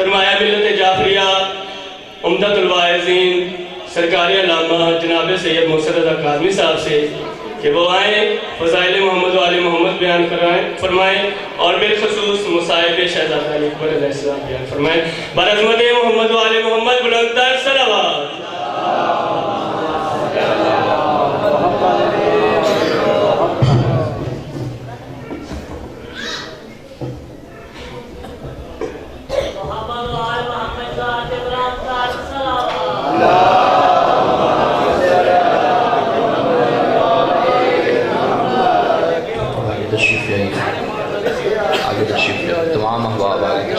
سرمایہ ملت جعفریہ عمدۃ الواعظین سرکار علامہ جناب سید محسن رضا کاظمی صاحب سے کہ وہ آئیں فضائل محمد و آل محمد بیان فرمائیں اور بالخصوص مصائب شہزادہ علی اکبر علیہ السلام بیان فرمائیں۔ برعظمت محمد و آل محمد بلند تر صلوات۔ تمام احباب آگے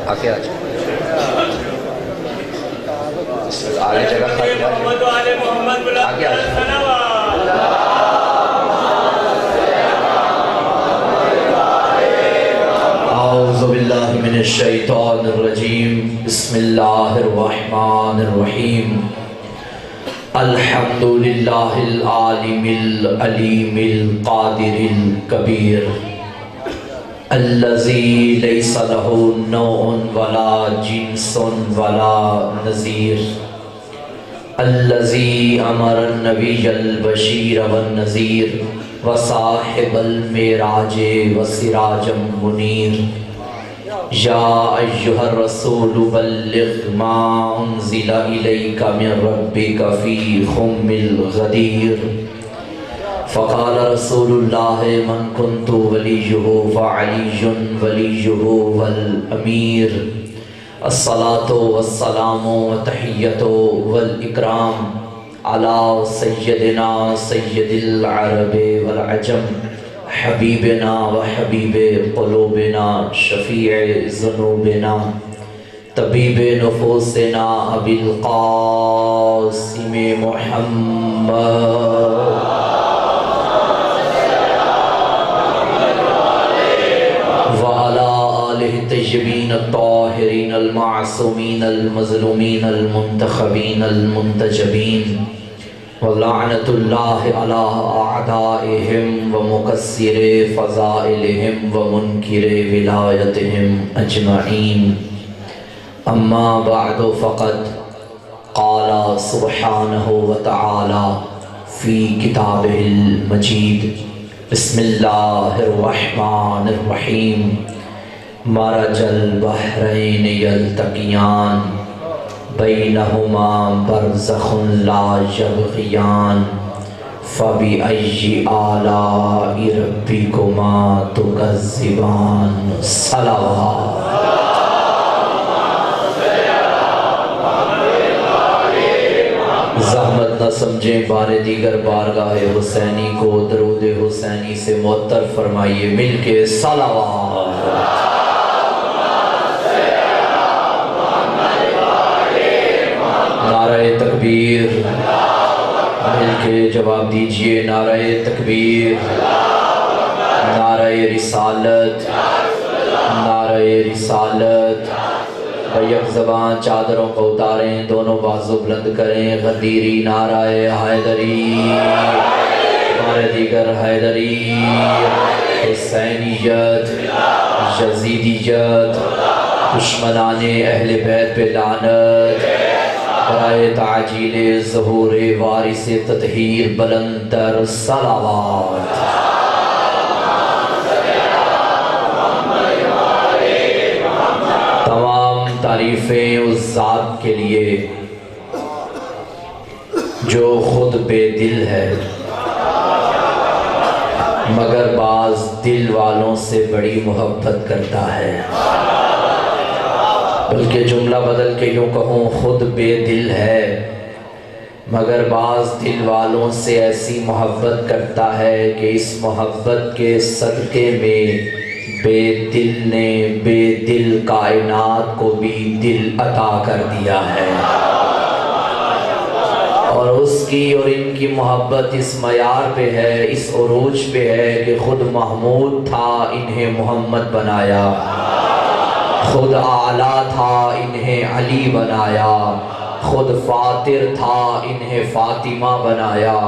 آگے آگے جگہ خالی آگے اعوذ باللہ من الشیطان الرجیم بسم اللہ الرحمن الرحیم الحمدللہ العالم العلیم القادر الکبیر الذی لیس لہ نوع ولا جنس ولا نظیر الذی امر النبی البشیر والنذیر وصاحب المعراج وسراج منیر یا ایہا الرسول بلغ ما انزل الیک من ربک فی خم الغدیر فقال رسول اللہ من کنت ولیہ فعلی ولیہ والامیر الصلاة والسلام وتحیت والاکرام علی سیدنا سید العرب والعجم حبیبنا و حبیب قلوبنا شفیع ذنوبنا طبیب نفوسنا ابی القاسم محمد الطیبین الطاہرین المعصومین المظلومین المنتخبین المنتجبین ولعنت اللہ علی اعدائہم ومکسر فضائلہم ومنکر ولایتہم اجمعین اما بعد فقد قال سبحانہ وتعالی فی کتابہ المجید بسم اللہ الرحمن الرحیم مرج البحرین یلتقیان بینہما برزخ لا یبغیان فبأی آلاء ربکما تکذبان صلوات۔ زحمت نہ سمجھیں بار دیگر بارگاہ حسینی کو درود حسینی سے معطر فرمائیے مل کے صلوات۔ نعرہ تکبیر مل کے جواب دیجئے نعرہ تکبیر، نعرہ رسالت، نعرہ رسالت۔ بیک زبان چادروں کو اتاریں، دونوں بازو بلند کریں، غدیری نعرہ حیدری، بار دیگر حیدری، حسینیت، یزیدیت، دشمنان اہل بیت پہ لعنت، برائے تعجیل ظہور وارث تطہیر بلند تر صلوات۔ تمام تعریفیں اس ذات کے لیے جو خود بے دل ہے مگر بعض دل والوں سے بڑی محبت کرتا ہے، بلکہ جملہ بدل کے یوں کہوں خود بے دل ہے مگر بعض دل والوں سے ایسی محبت کرتا ہے کہ اس محبت کے صدقے میں بے دل نے بے دل کائنات کو بھی دل عطا کر دیا ہے، اور اس کی اور ان کی محبت اس معیار پہ ہے، اس عروج پہ ہے کہ خود محمود تھا انہیں محمد بنایا، خود اعلیٰ تھا انہیں علی بنایا، خود فاطر تھا انہیں فاطمہ بنایا،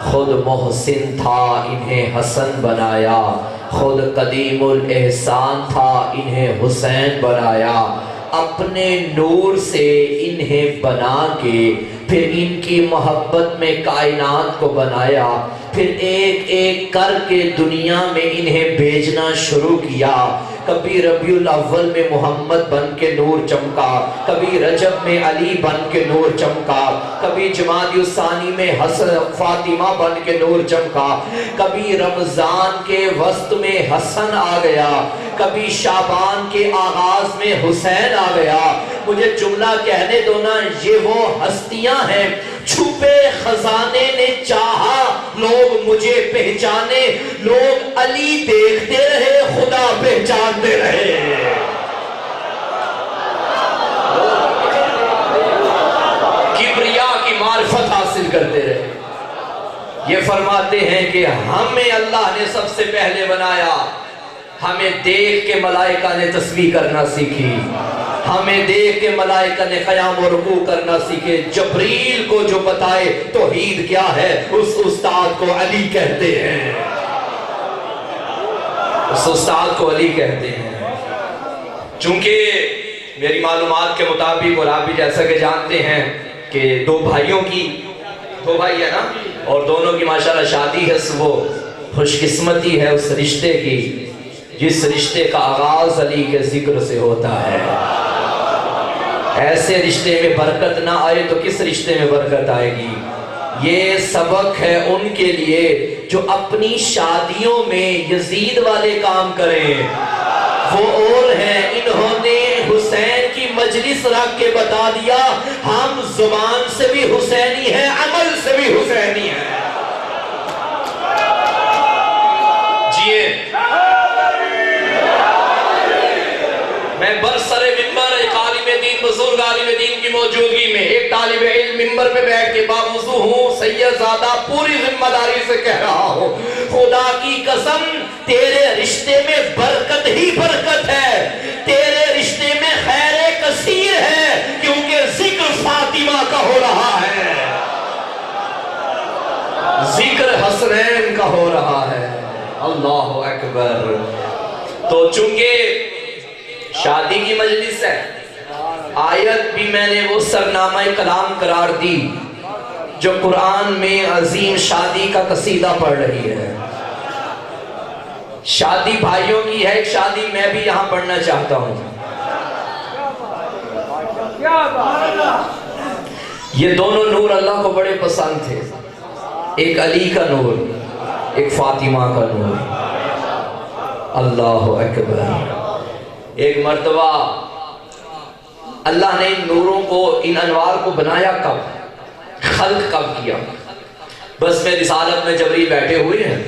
خود محسن تھا انہیں حسن بنایا، خود قدیم الاحسان تھا انہیں حسین بنایا، اپنے نور سے انہیں بنا کے پھر ان کی محبت میں کائنات کو بنایا، پھر ایک ایک کر کے دنیا میں انہیں بھیجنا شروع کیا۔ کبھی ربیع الاول میں محمد بن کے نور چمکا، کبھی رجب میں علی بن کے نور چمکا، کبھی جمادی الثانی میں حسن فاطمہ بن کے نور چمکا، کبھی رمضان کے وسط میں حسن آ گیا، کبھی شعبان کے آغاز میں حسین آ گیا۔ مجھے جملہ کہنے دو نا، یہ وہ ہستیاں ہیں، چھپے خزانے نے چاہا لوگ مجھے پہچانے، لوگ علی دیکھتے رہے خدا پہچانتے رہے۔ کبریا کی معرفت حاصل کرتے رہے۔ یہ فرماتے ہیں کہ ہمیں اللہ نے سب سے پہلے بنایا، ہمیں دیکھ کے ملائکہ نے تسبیح کرنا سیکھی، ہمیں دیکھ کے ملائکہ نے قیام و رکوع کرنا سیکھے۔ جبریل کو جو بتائے توحید کیا ہے، اس استاد کو علی کہتے ہیں، اس استاد کو علی کہتے ہیں۔ چونکہ میری معلومات کے مطابق، اور آپ بھی جیسا کہ جانتے ہیں کہ دو بھائی ہے نا، اور دونوں کی ماشاءاللہ شادی ہے، وہ خوش قسمتی ہے اس رشتے کی جس رشتے کا آغاز علی کے ذکر سے ہوتا ہے۔ ایسے رشتے میں برکت نہ آئے تو کس رشتے میں برکت آئے گی؟ یہ سبق ہے ان کے لیے جو اپنی شادیوں میں یزید والے کام کریں۔ وہ اور ہیں، انہوں نے حسین کی مجلس رکھ کے بتا دیا ہم زبان سے بھی حسینی ہیں، عمل سے بھی حسینی ہیں۔ جیے میں برسر ممبر ایک عالم دین، بزرگ عالم دین کی موجودگی میں ایک طالب علم ممبر پہ بیٹھ کے باوضو ہوں، سید زادہ پوری ذمہ داری سے کہہ رہا ہوں، خدا کی قسم تیرے رشتے میں برکت ہی برکت ہے، تیرے رشتے میں خیر کثیر ہے، کیونکہ ذکر فاطمہ کا ہو رہا ہے، ذکر حسنین کا ہو رہا ہے۔ اللہ اکبر۔ تو چونکہ شادی کی مجلس ہے، آیت بھی میں نے وہ سرنامہ کلام قرار دی جو قرآن میں عظیم شادی کا قصیدہ پڑھ رہی ہے۔ شادی بھائیوں کی ہے، ایک شادی میں بھی یہاں پڑھنا چاہتا ہوں۔ یہ دونوں نور اللہ کو بڑے پسند تھے، ایک علی کا نور، ایک فاطمہ کا نور۔ اللہ اکبر۔ ایک مرتبہ اللہ نے ان نوروں کو، ان انوار کو بنایا کب، خلق کب کیا؟ بس میں رسالت میں جبریل بیٹھے ہوئے ہیں،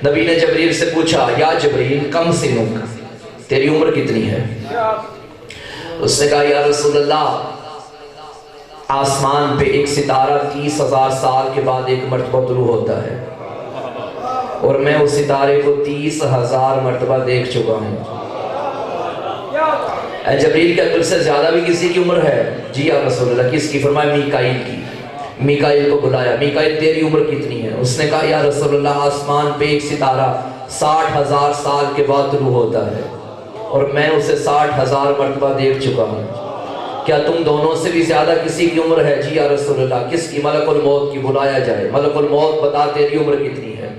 نبی نے جبریل سے پوچھا یا جبریل کم سنک، تیری عمر کتنی ہے؟ اس نے کہا یا رسول اللہ آسمان پہ ایک ستارہ 30,000 سال کے بعد ایک مرتبہ طلوع ہوتا ہے، اور میں اس ستارے کو 30,000 مرتبہ دیکھ چکا ہوں۔ اے جبریل کیا تجھ سے زیادہ بھی کسی کی عمر ہے؟ جی یا رسول اللہ۔ کس کی؟ فرمایا میکائیل کی۔ میکائیل کو بلایا، میکائیل تیری عمر کتنی ہے؟ اس نے کہا یا رسول اللہ آسمان پہ ایک ستارہ 60,000 سال کے بعد طلوع ہوتا ہے، اور میں اسے 60,000 مرتبہ دیکھ چکا ہوں، کیا تم دونوں سے بھی زیادہ کسی کی عمر ہے؟ جی یا رسول اللہ۔ کس کی؟ ملک الموت کی۔ بلایا جائے، ملک الموت بتا تیری عمر کتنی ہے؟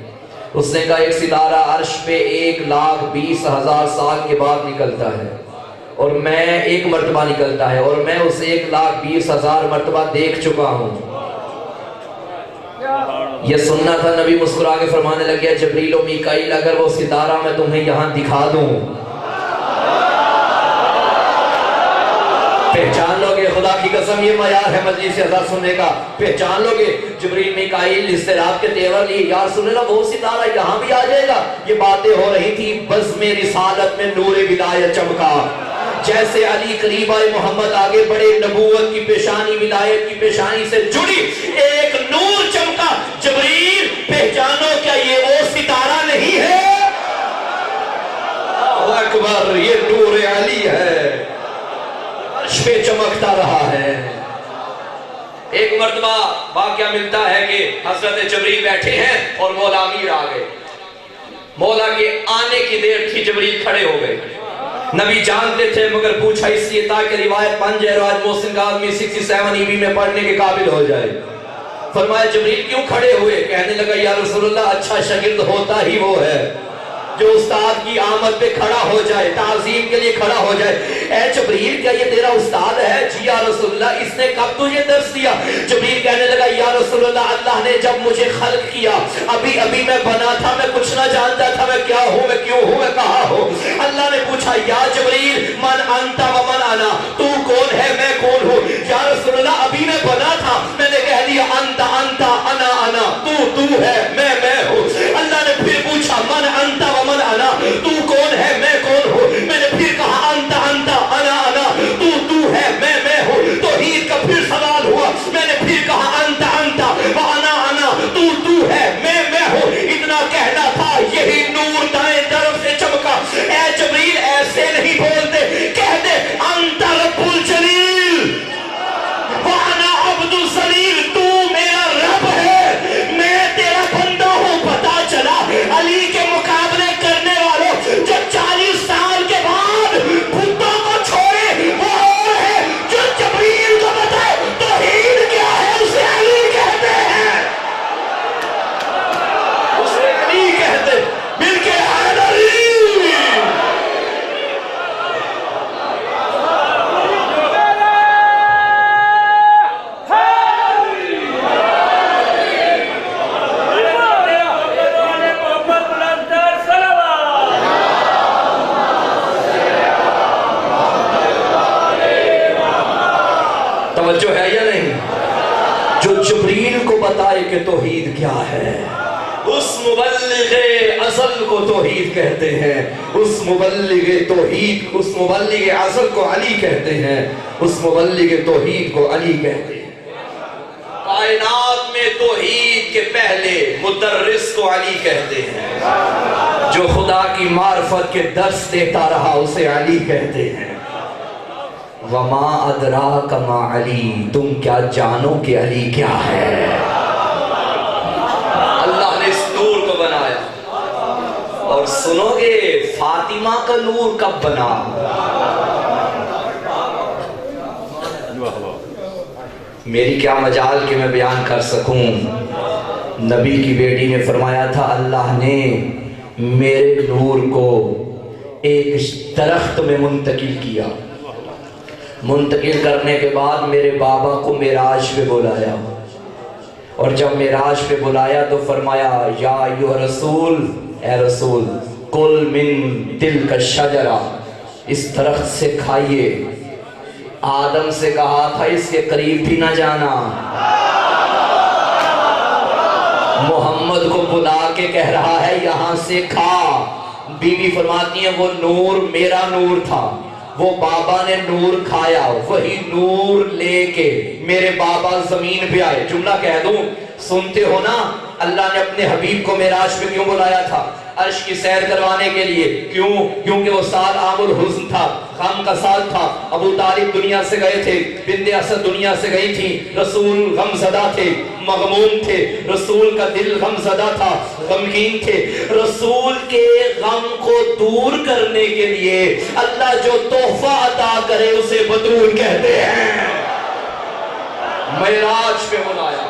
اس نے کہا ایک ستارہ عرش پہ 1,20,000 سال کے بعد نکلتا ہے، اور میں ایک مرتبہ نکلتا ہے، اور میں اسے 1,20,000 مرتبہ دیکھ چکا ہوں۔ یہ سننا تھا، نبی مسکرا کے فرمانے لگے جبریل و میکائیل اگر وہ ستارہ میں تمہیں یہاں دکھا دوں پہچان لو گے؟ خدا کی قسم یہ معیار ہے مجلس اذان سننے کا، پہچان لو گے؟ جبریل میکائیل اضطراب کے تیور لیے یا رسول اللہ وہ ستارہ یہاں بھی آ جائے گا؟ یہ باتیں ہو رہی تھی بزم رسالت میں نور ولایت چمکا، جیسے علی قریب آئے محمد آگے بڑے، نبوت کی پیشانی ولایت کی پیشانی سے جڑی ایک نور چمکا۔ جبریل پہچانو کیا یہ وہ ستارہ نہیں ہے؟ اللہ اکبر، یہ نور علی ہے، عرش پہ چمکتا رہا ہے۔ ایک مرتبہ واقعہ ملتا ہے کہ حضرت جبریل بیٹھے ہیں اور مولا امیر آ گئے. مولا کے آنے کی دیر تھی، جبریل کھڑے ہو گئے. نبی جانتے تھے مگر پوچھا اس لیے تاکہ روایت بن جائے اور آج محسن کا آدمی 67 EB میں پڑھنے کے قابل ہو جائے. فرمایا جبریل کیوں کھڑے ہوئے؟ کہنے لگا یا رسول اللہ اچھا شاگرد ہوتا ہی وہ ہے جو استاد کی آمد پہ کھڑا ہو جائے، تعظیم کے لیے کھڑا ہو جائے. اے جبریل کیا یہ تیرا استاد ہے؟ جی یا رسول اللہ. اس نے کب تجھے درس دیا؟ جبریل کہنے لگا یا رسول اللہ اللہ نے جب مجھے خلق کیا، ابھی میں بنا تھا، میں کچھ نہ جانتا تھا میں کیا ہوں، میں کیوں ہوں، میں کہاں ہوں. اللہ نے پوچھا یا جبریل من انت و من انا، تو کون ہے میں کون ہوں؟ یا رسول اللہ ابھی میں بنا تھا، میں نے کہہ دیا انت انت انا تو ہے میں ہوں. اللہ نے پھر پوچھا من انت و من انا، تو کون ہے میں کون ہوں؟ میں نے پھر کہا انت انا تو ہے میں ہوں. توحید کا پھر سوال ہوا، میں نے پھر کہا انت و انا تو ہے میں ہوں. اتنا کہنا تھا یہی نور دائیں طرف سے چمکا. اے جبریل ایسے نہیں بولتے، کہہ دے انت رب الجلیل وانا عبد الذلیل، تو میرا رب ہے میں تیرا بندہ ہوں. پتا چلا علی کے مقابلے کرنے والوں جو 40 سال کے بعد بتوں کو چھوڑے وہ اور ہے جو جبریل کو بتائے توحید کیا ہے اسے علی کہتے ہیں، اسے علی کہتے مل کے حیدری. توجہ ہے یا نہیں؟ جو جبریل کو بتائے کہ توحید کیا ہے، اس مبلغ ازل کو توحید کہتے ہیں، اس مبلغ توحید، اس مبلغ ازل کو علی کہتے ہیں، اس مبلغ توحید کو علی کہتے ہیں. کائنات میں توحید کے پہلے مدرس کو علی کہتے ہیں، جو خدا کی معرفت کے درس دیتا رہا اسے علی کہتے ہیں. وما ادراک ما علی، تم کیا جانو کہ علی کیا ہے؟ اللہ نے اس نور کو بنایا. اور سنو گے فاطمہ کا نور کب بنا؟ میری کیا مجال کہ میں بیان کر سکوں. نبی کی بیٹی نے فرمایا تھا اللہ نے میرے نور کو ایک درخت میں منتقل کیا. منتقل کرنے کے بعد میرے بابا کو معراج پہ بلایا، اور جب معراج پہ بلایا تو فرمایا یا ایھا رسول، اے رسول کل من تلک الشجرہ، اس درخت سے کھائیے. آدم سے کہا تھا اس کے قریب بھی نہ جانا. محمد کو بلا کے کہہ رہا ہے یہاں سے کھا. بیوی فرماتی ہیں وہ نور میرا نور تھا، وہ بابا نے نور کھایا، وہی نور لے کے میرے بابا زمین پہ آئے. جملہ کہہ دوں سنتے ہو نا، اللہ نے اپنے حبیب کو معراج پہ کیوں بلایا تھا؟ عرش کی سیر کروانے کے لیے. کیوں؟ کیونکہ وہ سال عام الحزن تھا، غم کا سال تھا. ابو طالب دنیا سے گئے تھے، بنت اسد دنیا سے گئی تھی. رسول غم زدہ تھے، مغموم تھے. رسول کا دل غم زدہ تھا، غمگین تھے. رسول کے غم کو دور کرنے کے لیے اللہ جو تحفہ عطا کرے اسے بدرود کہتے ہیں. معراج پہ بلایا،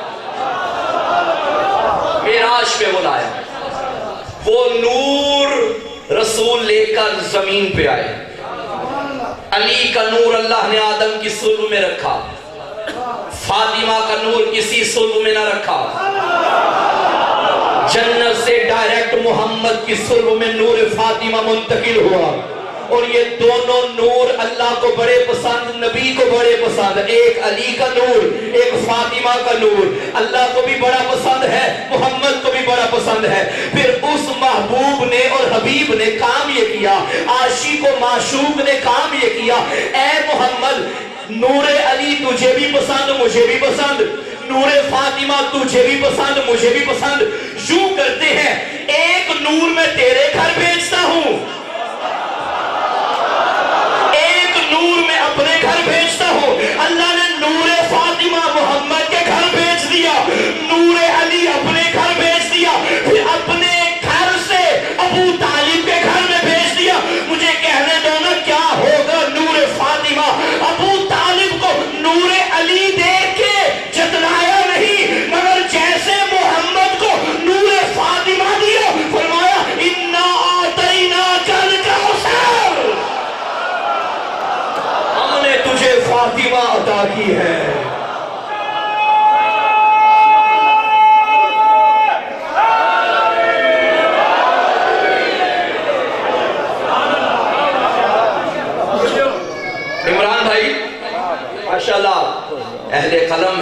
معراج پہ بلایا. وہ نور رسول لے کر زمین پہ آئے. علی کا نور اللہ نے آدم کی صلب میں رکھا، فاطمہ کا نور کسی صلب میں نہ رکھا. جنت سے ڈائریکٹ محمد کی صلب میں نور فاطمہ منتقل ہوا. اور یہ دونوں نور اللہ کو بڑے پسند، نبی کو بڑے پسند. ایک علی کا نور، ایک فاطمہ کا نور. اللہ کو بھی بڑا پسند ہے، محمد کو بھی بڑا پسند ہے. پھر اس محبوب نے اور حبیب نے کام یہ کیا، عاشق و معشوق نے کام یہ کیا، اے محمد نور علی تجھے بھی پسند مجھے بھی پسند، نور فاطمہ تجھے بھی پسند مجھے بھی پسند. یوں کرتے ہیں ایک نور میں تیرے گھر بھیجتا ہوں، ایک نور میں اپنے گھر بھیجتا ہوں. اللہ نے نور فاطمہ محمد کے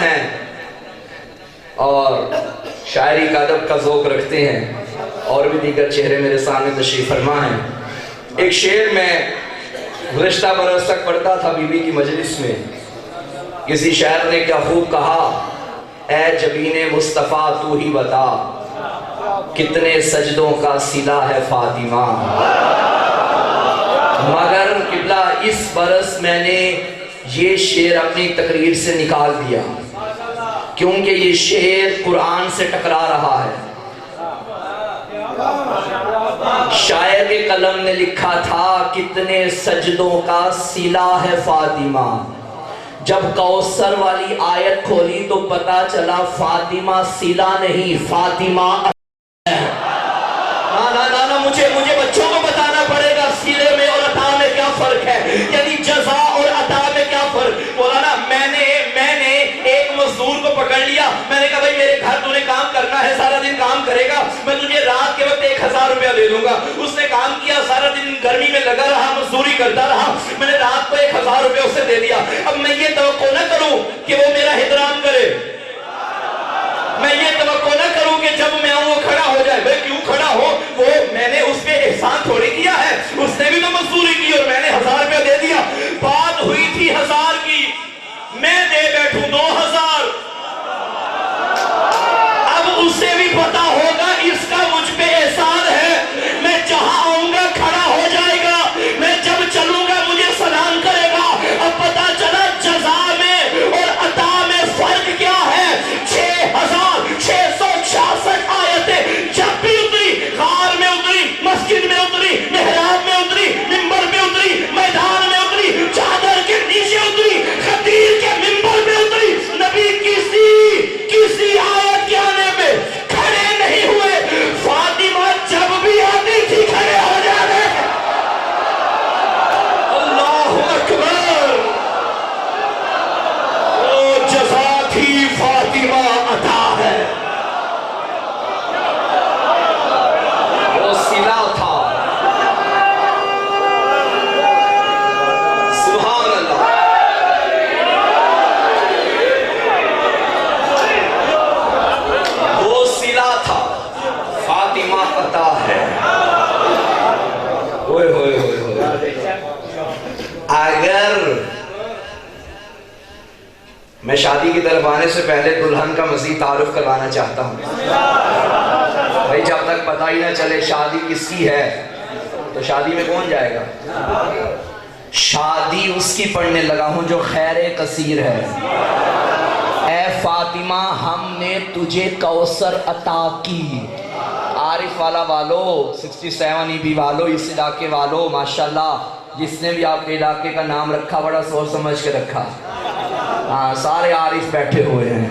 نوجوان ہیں اور شاعری کا ادب کا ذوق رکھتے ہیں، اور بھی دیگر چہرے میرے سامنے تشریف فرما ہیں۔ ایک شعر میں گزشتہ برس تک پڑھتا تھا بی بی کی مجلس میں، کسی شاعر نے کیا خوب کہا، اے جبین مصطفیٰ تو ہی بتا، کتنے سجدوں کا صلہ ہے فاطمہ۔ مگر قبلہ اس برس میں نے یہ شعر اپنی تقریر سے نکال دیا، کیونکہ یہ شعر قرآن سے ٹکرا رہا ہے۔ شاعر کے قلم نے لکھا تھا کتنے سجدوں کا صلہ ہے فاطمہ، جب کوثر والی آیت کھولی تو پتا چلا فاطمہ صلہ نہیں، فاطمہ نا مجھے بچوں کو بتانا پڑے گا صلے میں اور عطا میں کیا فرق ہے، یعنی جزا اور عطا میں کیا فرق۔ بولا نا میں نے ایک مزدور کو پکڑ لیا، میں نے کہا بھائی میرے گھر تو نے کام کرنا ہے، سارا دن کام کرے گا، میں تجھے رات کے وقت 1000 روپیہ دے دوں گا۔ اس نے کام کیا، سارا دن گرمی میں لگا رہا، مزدوری کرتا رہا، میں نے رات کو 1000 روپیہ اسے دے دیا۔ اب میں یہ توقع نہ کروں کہ وہ میرا احترام کرے، میں یہ توقع نہ کروں کہ جب میں آؤں وہ کھڑا ہو جائے۔ بھئی کیوں کھڑا ہو، وہ میں نے اس پہ احسان تھوڑی کیا ہے، اس نے بھی تو مزدوری کی اور میں نے 1000 روپیہ دے دیا۔ بات ہوئی تھی 1000 کی، میں دے بیٹھوں 2000۔ اب اسے بھی پتا ہوگا اس کا مجھ پہ احسان ہے، میں جہاں آؤں گا کھڑا ہو جائے گا، میں جب چلوں گا مجھے سلام کرے گا۔ اب پتا چلا جزا میں اور عطا میں فرق کیا ہے۔ 6666 آیتیں جب بھی اتری، غار میں اتری، مسجد میں اتری، محراب میں اتری، منبر میں اتری، میدان میں اتری، چادر کے نیچے اتری، خطیر کے منبر میں اتری، نبی کسی آیت کے آنے پہ کھڑے نہیں ہوئے۔ فاطمہ جب بھی آتی تھی کھڑے ہو جاتے۔ اللہ اکبر، وہ جزا تھی، فاطمہ عطا ہے، وہ صلہ تھا۔ سبحان اللہ، وہ صلہ تھا، فاطمہ عطا ہے۔ ہوئے ہوئے ہوئے ہوئے، اگر میں شادی کی طرف آنے سے پہلے دلہن کا مزید تعارف کروانا چاہتا ہوں۔ بھائی جب تک پتہ ہی نہ چلے شادی کس کی ہے تو شادی میں کون جائے گا؟ شادی اس کی پڑھنے لگا ہوں جو خیر کثیر ہے۔ اے فاطمہ ہم نے تجھے کوثر عطا کی۔ عارف والا والو، 67 EB والو، اس علاقے والو، ماشاءاللہ جس نے بھی آپ کے علاقے کا نام رکھا بڑا سوچ سمجھ کے رکھا۔ ہاں سارے عارف بیٹھے ہوئے ہیں،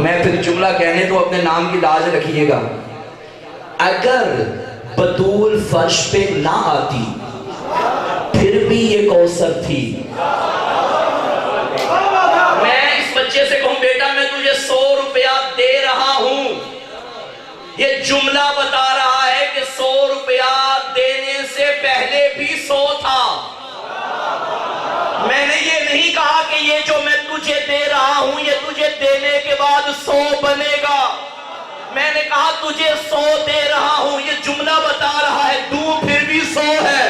میں پھر جملہ کہنے تو اپنے نام کی لاج رکھیے گا۔ اگر بطول فرش پہ نہ آتی پھر بھی یہ کوثر تھی۔ میں اس بچے سے کہوں بیٹا میں تجھے 100 روپیہ دے رہا ہوں، یہ جملہ بتا رہا ہے کہ 100 روپیہ دینے سے پہلے بھی 100 تھا۔ میں نے یہ نہیں کہا کہ یہ جو میں تجھے دے رہا ہوں یہ تجھے دینے کے بعد 100 بنے گا، میں نے کہا تجھے 100 دے رہا ہوں، یہ جملہ بتا رہا ہے دوں پھر بھی 100 ہے،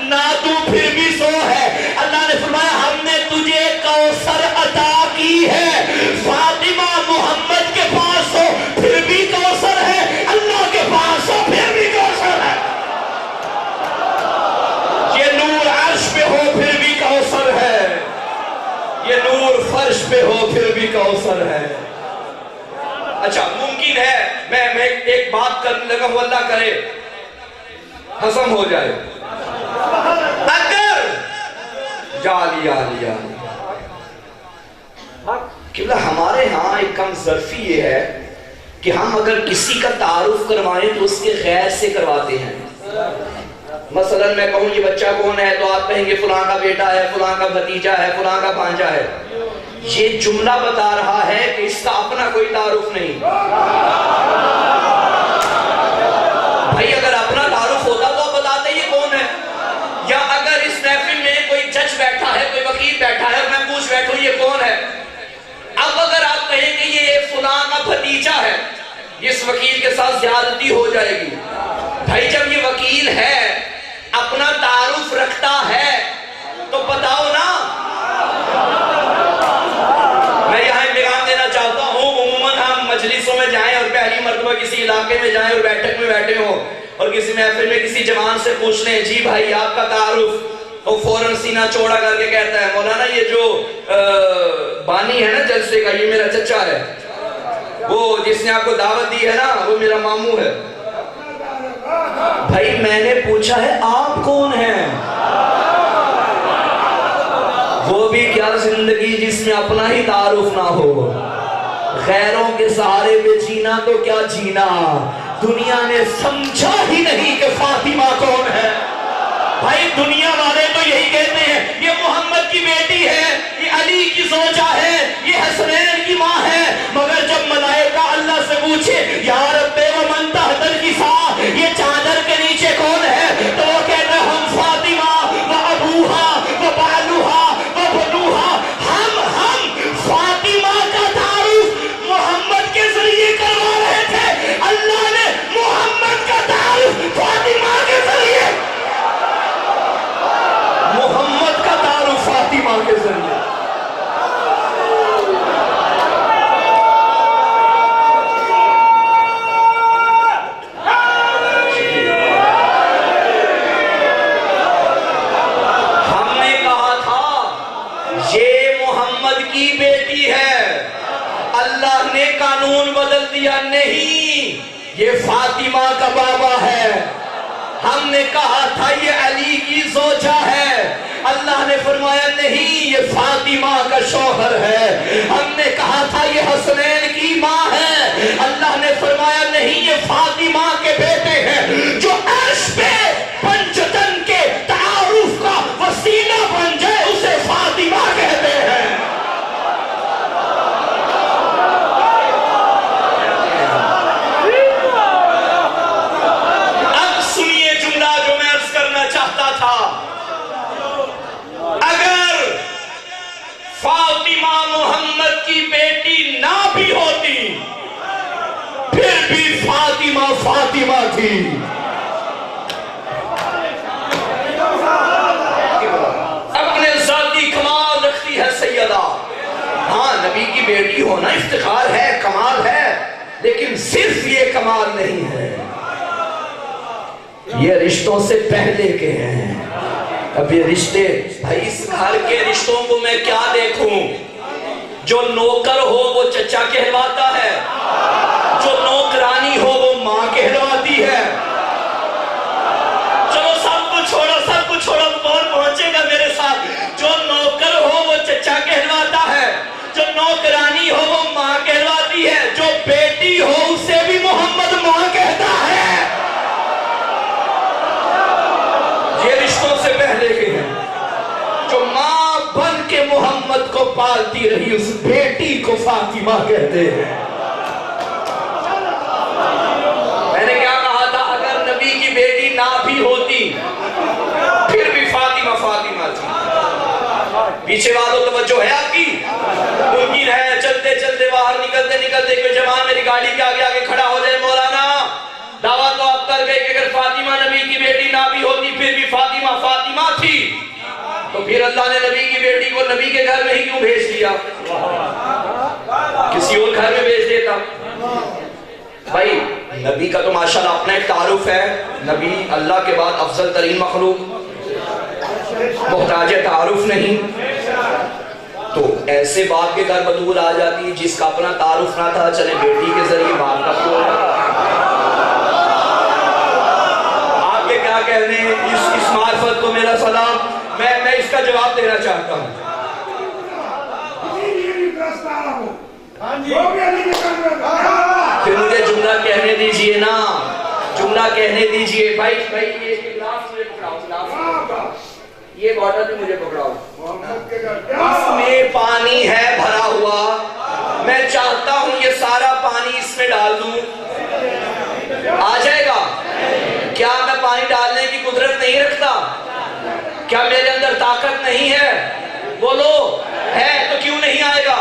نہ دوں پھر بھی 100 ہے۔ اللہ نے فرمایا ہم نے تجھے کوثر عطا کی ہے، فاطمہ محمد کے پاس ہو پھر بھی کوثر ہے، اللہ کے پاس ہو پھر بھی کوثر ہے۔ یہ نور عرش پہ ہو پھر بھی کوثر ہے، یہ نور فرش پہ ہو پھر بھی کوثر ہے۔ اچھا ممکن ہے میں ایک بات کرنے لگا وہ اللہ کرے ہضم ہو جائے، اگر جا لیا کہ ہمارے ہاں ایک کم ظرفی یہ ہے کہ ہم اگر کسی کا تعارف کروائیں تو اس کے غیر سے کرواتے ہیں۔ مثلا میں کہوں یہ بچہ کون ہے تو آپ کہیں گے فلاں کا بیٹا ہے، فلاں کا بھتیجا ہے، فلاں کا بھانجا ہے۔ یہ جملہ بتا رہا ہے کہ اس کا اپنا کوئی تعارف نہیں۔ بھائی اگر اپنا تعارف ہوتا تو آپ بتاتے یہ کون ہے، یا اگر اس محفل میں کوئی جج بیٹھا ہے، کوئی وکیل بیٹھا ہے اور میں پوچھ بیٹھوں یہ کون ہے، اب اگر آپ کا بھتیجا ہے، اس وکیل کے ساتھ زیادتی ہو جائے گی۔ بھائی جب یہ وکیل ہے، اپنا تعارف رکھتا ہے تو بتاؤ نا۔ میں یہاں پیغام دینا چاہتا ہوں، عموماً ہم مجلسوں میں جائیں اور پہلی مرتبہ کسی علاقے میں جائیں اور بیٹھک میں بیٹھے ہوں اور کسی محفل میں کسی جوان سے پوچھ لیں جی بھائی آپ کا تعارف، وہ فوراً سینہ چوڑا کر کے کہتا ہے مولانا یہ جو بانی ہے نا جلسے کا، یہ میرا چچا ہے، وہ جس نے آپ کو دعوت دی ہے نا وہ میرا ماموں ہے۔ بھائی میں نے پوچھا ہے آپ کون ہیں؟ وہ بھی کیا زندگی جس میں اپنا ہی تعارف نہ ہو، غیروں کے سہارے پہ جینا تو کیا جینا، دنیا نے سمجھا ہی نہیں کہ فاطمہ کون ہے۔ بھائی دنیا والے تو یہی کہتے ہیں یہ محمد کی بیٹی ہے، یہ علی کی زوجہ ہے، یہ حسنین کی ماں ہے، مگر جب ملائکہ اللہ سے پوچھے یا رب ومن تحت الکساء، یہ چادر کے نیچے کون ہے، تو وہ کہتا ہے ہم فاطمہ و ابوہا و بالوہا و بنوہا، ہم فاطمہ کا تعارف محمد کے ذریعے کروا رہے تھے، اللہ نے محمد کا تعارف فاطمہ کے ذریعے، محمد کا تعارف فاطمہ کے ذریعے۔ ہم نے کہا تھا یہ محمد کی بیٹی ہے، اللہ نے قانون بدل دیا، نہیں یہ فاطمہ کا بابا ہے۔ ہم نے کہا تھا یہ علی کی زوجہ ہے، اللہ نے فرمایا نہیں یہ فاطمہ کا شوہر ہے۔ ہم نے کہا تھا یہ حسنین کی ماں ہے، اللہ نے فرمایا نہیں یہ فاطمہ کے بیٹے ہیں۔ جو عرش پہ پنجتن کے تعارف کا وسیلہ بن جائے اسے فاطمہ کہتے ہیں۔ اب سنیے جملہ جو میں عرض کرنا چاہتا تھا، اگر فاطمہ محمد کی بیٹی نہ بھی ہوتی پھر بھی فاطمہ فاطمہ تھی۔ اپنے ذاتی کمال رکھتی ہے سیدہ، ہاں نبی کی بیٹی ہونا افتخار ہے، کمال ہے، لیکن صرف یہ کمال نہیں ہے، یہ رشتوں سے پہلے کے ہیں۔ اب یہ رشتے، بھائی اس گھر کے رشتوں کو میں کیا دیکھوں؟ جو نوکر ہو وہ چچا کہلواتا ہے، جو نوکرانی ہو وہ ماں کہلواتی ہے۔ چلو سب کچھ چھوڑو کون پہنچے گا میرے ساتھ؟ جو نوکر ہو وہ چچا کہلواتا ہے، جو نوکرانی ہو وہ ماں کہلواتی ہے، جو بیٹی ہو اسے بھی محمد ماں کہتا ہے۔ یہ رشتوں سے پہلے کے ہیں۔ جو ماں بن کے محمد کو پالتی رہی اس بیٹی کو فاطمہ کہتے ہیں۔ میں نے کیا کہا تھا؟ اگر نبی کی بیٹی نہ بھی ہوتی پھر بھی فاطمہ فاطمہ تھی۔ پیچھے والوں توجہ ہے آپ کی؟ ممکن ہے چلتے چلتے باہر نکلتے کوئی جوان میری گاڑی کے آگے آگے کھڑا ہو جائے، مولانا دعویٰ تو اب کر گئے کہ اگر فاطمہ نبی کی بیٹی نہ بھی ہوتی پھر بھی فاطمہ فاطمہ تھی، تو پھر اللہ نے نبی کی بیٹی کو نبی کے گھر میں ہی کیوں بھیج دیا؟ کسی اور گھر میں بھیج دیتا۔ بھائی نبی کا تو ماشاءاللہ اپنا ایک تعارف ہے، نبی اللہ کے بعد افضل ترین مخلوق، محتاج تعارف نہیں، تو ایسے باپ کے گھر بدول آ جاتی ہے جس کا اپنا تعارف نہ تھا، چلے بیٹی کے ذریعے باپ کا کیوں ہوگا؟ آپ کے کیا کہنے ہیں اس معرفت کو میرا سلام، میں اس کا جواب دینا چاہتا ہوں۔ پھر مجھے جملہ کہنے دیجئے نا، جملہ کہنے دیجئے۔ بھائی یہ گلاس مجھے پکڑاؤ، یہ بوٹل بھی مجھے پکڑاؤ، اس میں پانی ہے بھرا ہوا، میں چاہتا ہوں یہ سارا پانی اس میں ڈال دوں، آ جائے گا؟ کیا میں پانی ڈالنے کی قدرت نہیں رکھتا؟ کیا میرے اندر طاقت نہیں ہے؟ بولو ہے تو کیوں نہیں آئے گا؟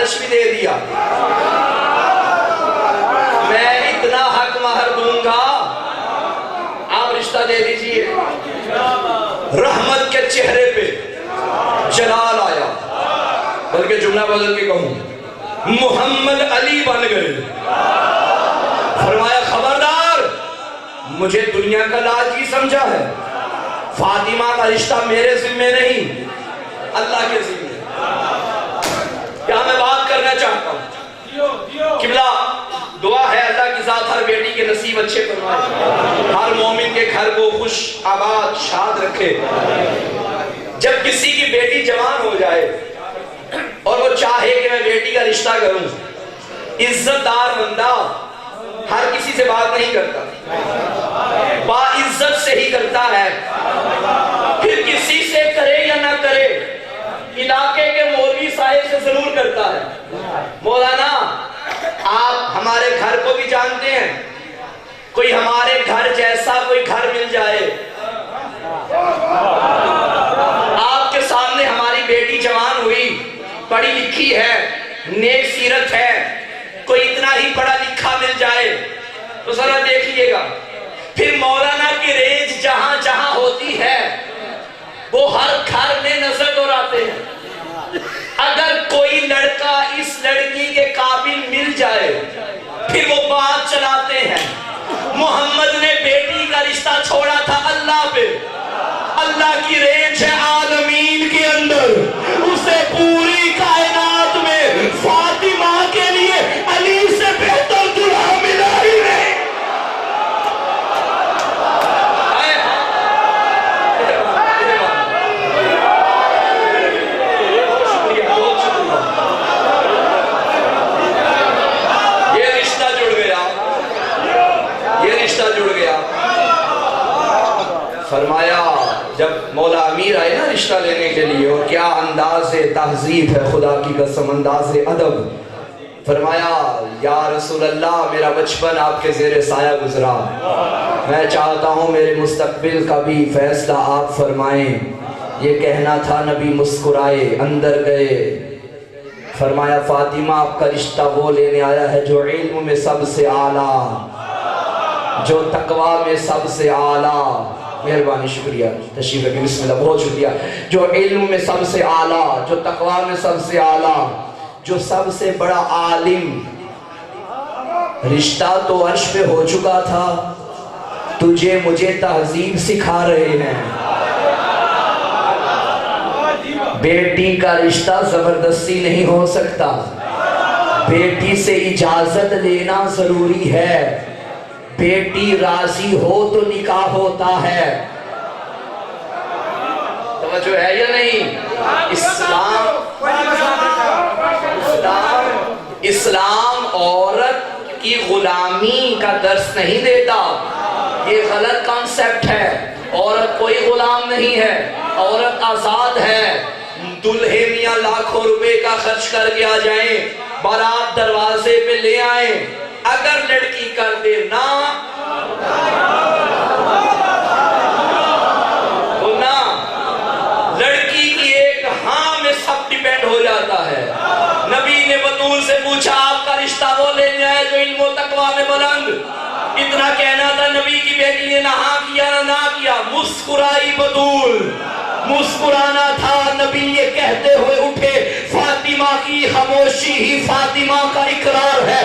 عرش بھی دے دیا. میں اتنا حق مہر دوں گا, آپ رشتہ دے دیجئے. رحمت کے چہرے پہ جلال آیا, بلکہ جملہ بدل کے کہوں محمد علی بن گئے. فرمایا خبردار, مجھے دنیا کا لاج کی سمجھا ہے, فاطمہ کا رشتہ میرے ذمہ نہیں, اللہ کے ذمہ. کیا میں بات کرنا چاہتا ہوں, قبلہ دعا ہے اللہ کی ذات ہر بیٹی کے نصیب اچھے فرمائے, ہر مومن کے گھر کو خوش آباد شاد رکھے. جب کسی کی بیٹی جوان ہو جائے اور وہ چاہے کہ میں بیٹی کا رشتہ کروں, عزت دار بندہ ہر کسی سے بات نہیں کرتا, با عزت سے ہی کرتا ہے. پھر کسی سے کرے یا نہ کرے, علاقے کے مولوی صاحب سے ضرور کرتا ہے. مولانا آپ ہمارے گھر کو بھی جانتے ہیں, کوئی ہمارے گھر جیسا کوئی گھر مل جائے. آپ کے سامنے ہماری بیٹی جوان ہوئی, پڑھی لکھی ہے, نیک سیرت ہے, کوئی اتنا ہی پڑھا لکھا مل جائے تو ذرا دیکھیے گا. پھر مولانا کی رینج جہاں جہاں ہوتی ہے وہ ہر گھر میں نظر دوراتے ہیں. اگر کوئی لڑکا اس لڑکی کے قابل مل جائے پھر وہ بات چلاتے ہیں محمد نے بیٹی کا رشتہ چھوڑا تھا اللہ پہ. اللہ کی رینج ہے عالمین کے اندر, اسے پوری کائنات میں فاطمہ کے لیے علی سے بہتر دلہا ملا ہی نہیں. فرمایا جب مولا امیر آئے نا رشتہ لینے کے لیے, اور کیا انداز تہذیب ہے, خدا کی قسم انداز ادب. فرمایا یا رسول اللہ میرا بچپن آپ کے زیر سایہ گزرا, میں چاہتا ہوں میرے مستقبل کا بھی فیصلہ آپ فرمائیں. یہ کہنا تھا, نبی مسکرائے, اندر گئے. فرمایا فاطمہ آپ کا رشتہ وہ لینے آیا ہے جو علم میں سب سے اعلیٰ, جو تقوی میں سب سے اعلیٰ. مہربانی, شکریہ, تشریف رکھیں, بسم اللہ, بہت شکریہ. جو علم میں سب سے اعلیٰ, جو تقوی میں سب سے اعلیٰ, جو سب سے بڑا عالم. رشتہ تو عرش پہ ہو چکا تھا, تجھے مجھے تہذیب سکھا رہے ہیں. بیٹی کا رشتہ زبردستی نہیں ہو سکتا, بیٹی سے اجازت لینا ضروری ہے. بیٹی راضی ہو تو نکاح ہوتا ہے. توجہ ہے یا نہیں؟ اسلام عورت کی غلامی کا درس نہیں دیتا, یہ غلط کانسیپٹ ہے. عورت کوئی غلام نہیں ہے, عورت آزاد ہے. دلہے میاں لاکھوں روپے کا خرچ کر کے آ جائیں, بارات دروازے پہ لے آئیں, اگر لڑکی کر دے نا تو نا, لڑکی کی ایک ہاں میں سب ڈیپینڈ ہو جاتا ہے. نبی نے بطول سے پوچھا آپ کا رشتہ وہ لینے آئے جو علم و تقوی میں بلند. اتنا کہنا تھا, نبی کی بیٹی نے نہ ہاں کیا نہ کیا, مسکرائی بطول. مسکرانا تھا, نبی یہ کہتے ہوئے اٹھے فاطمہ کی خاموشی ہی فاطمہ کا اقرار ہے.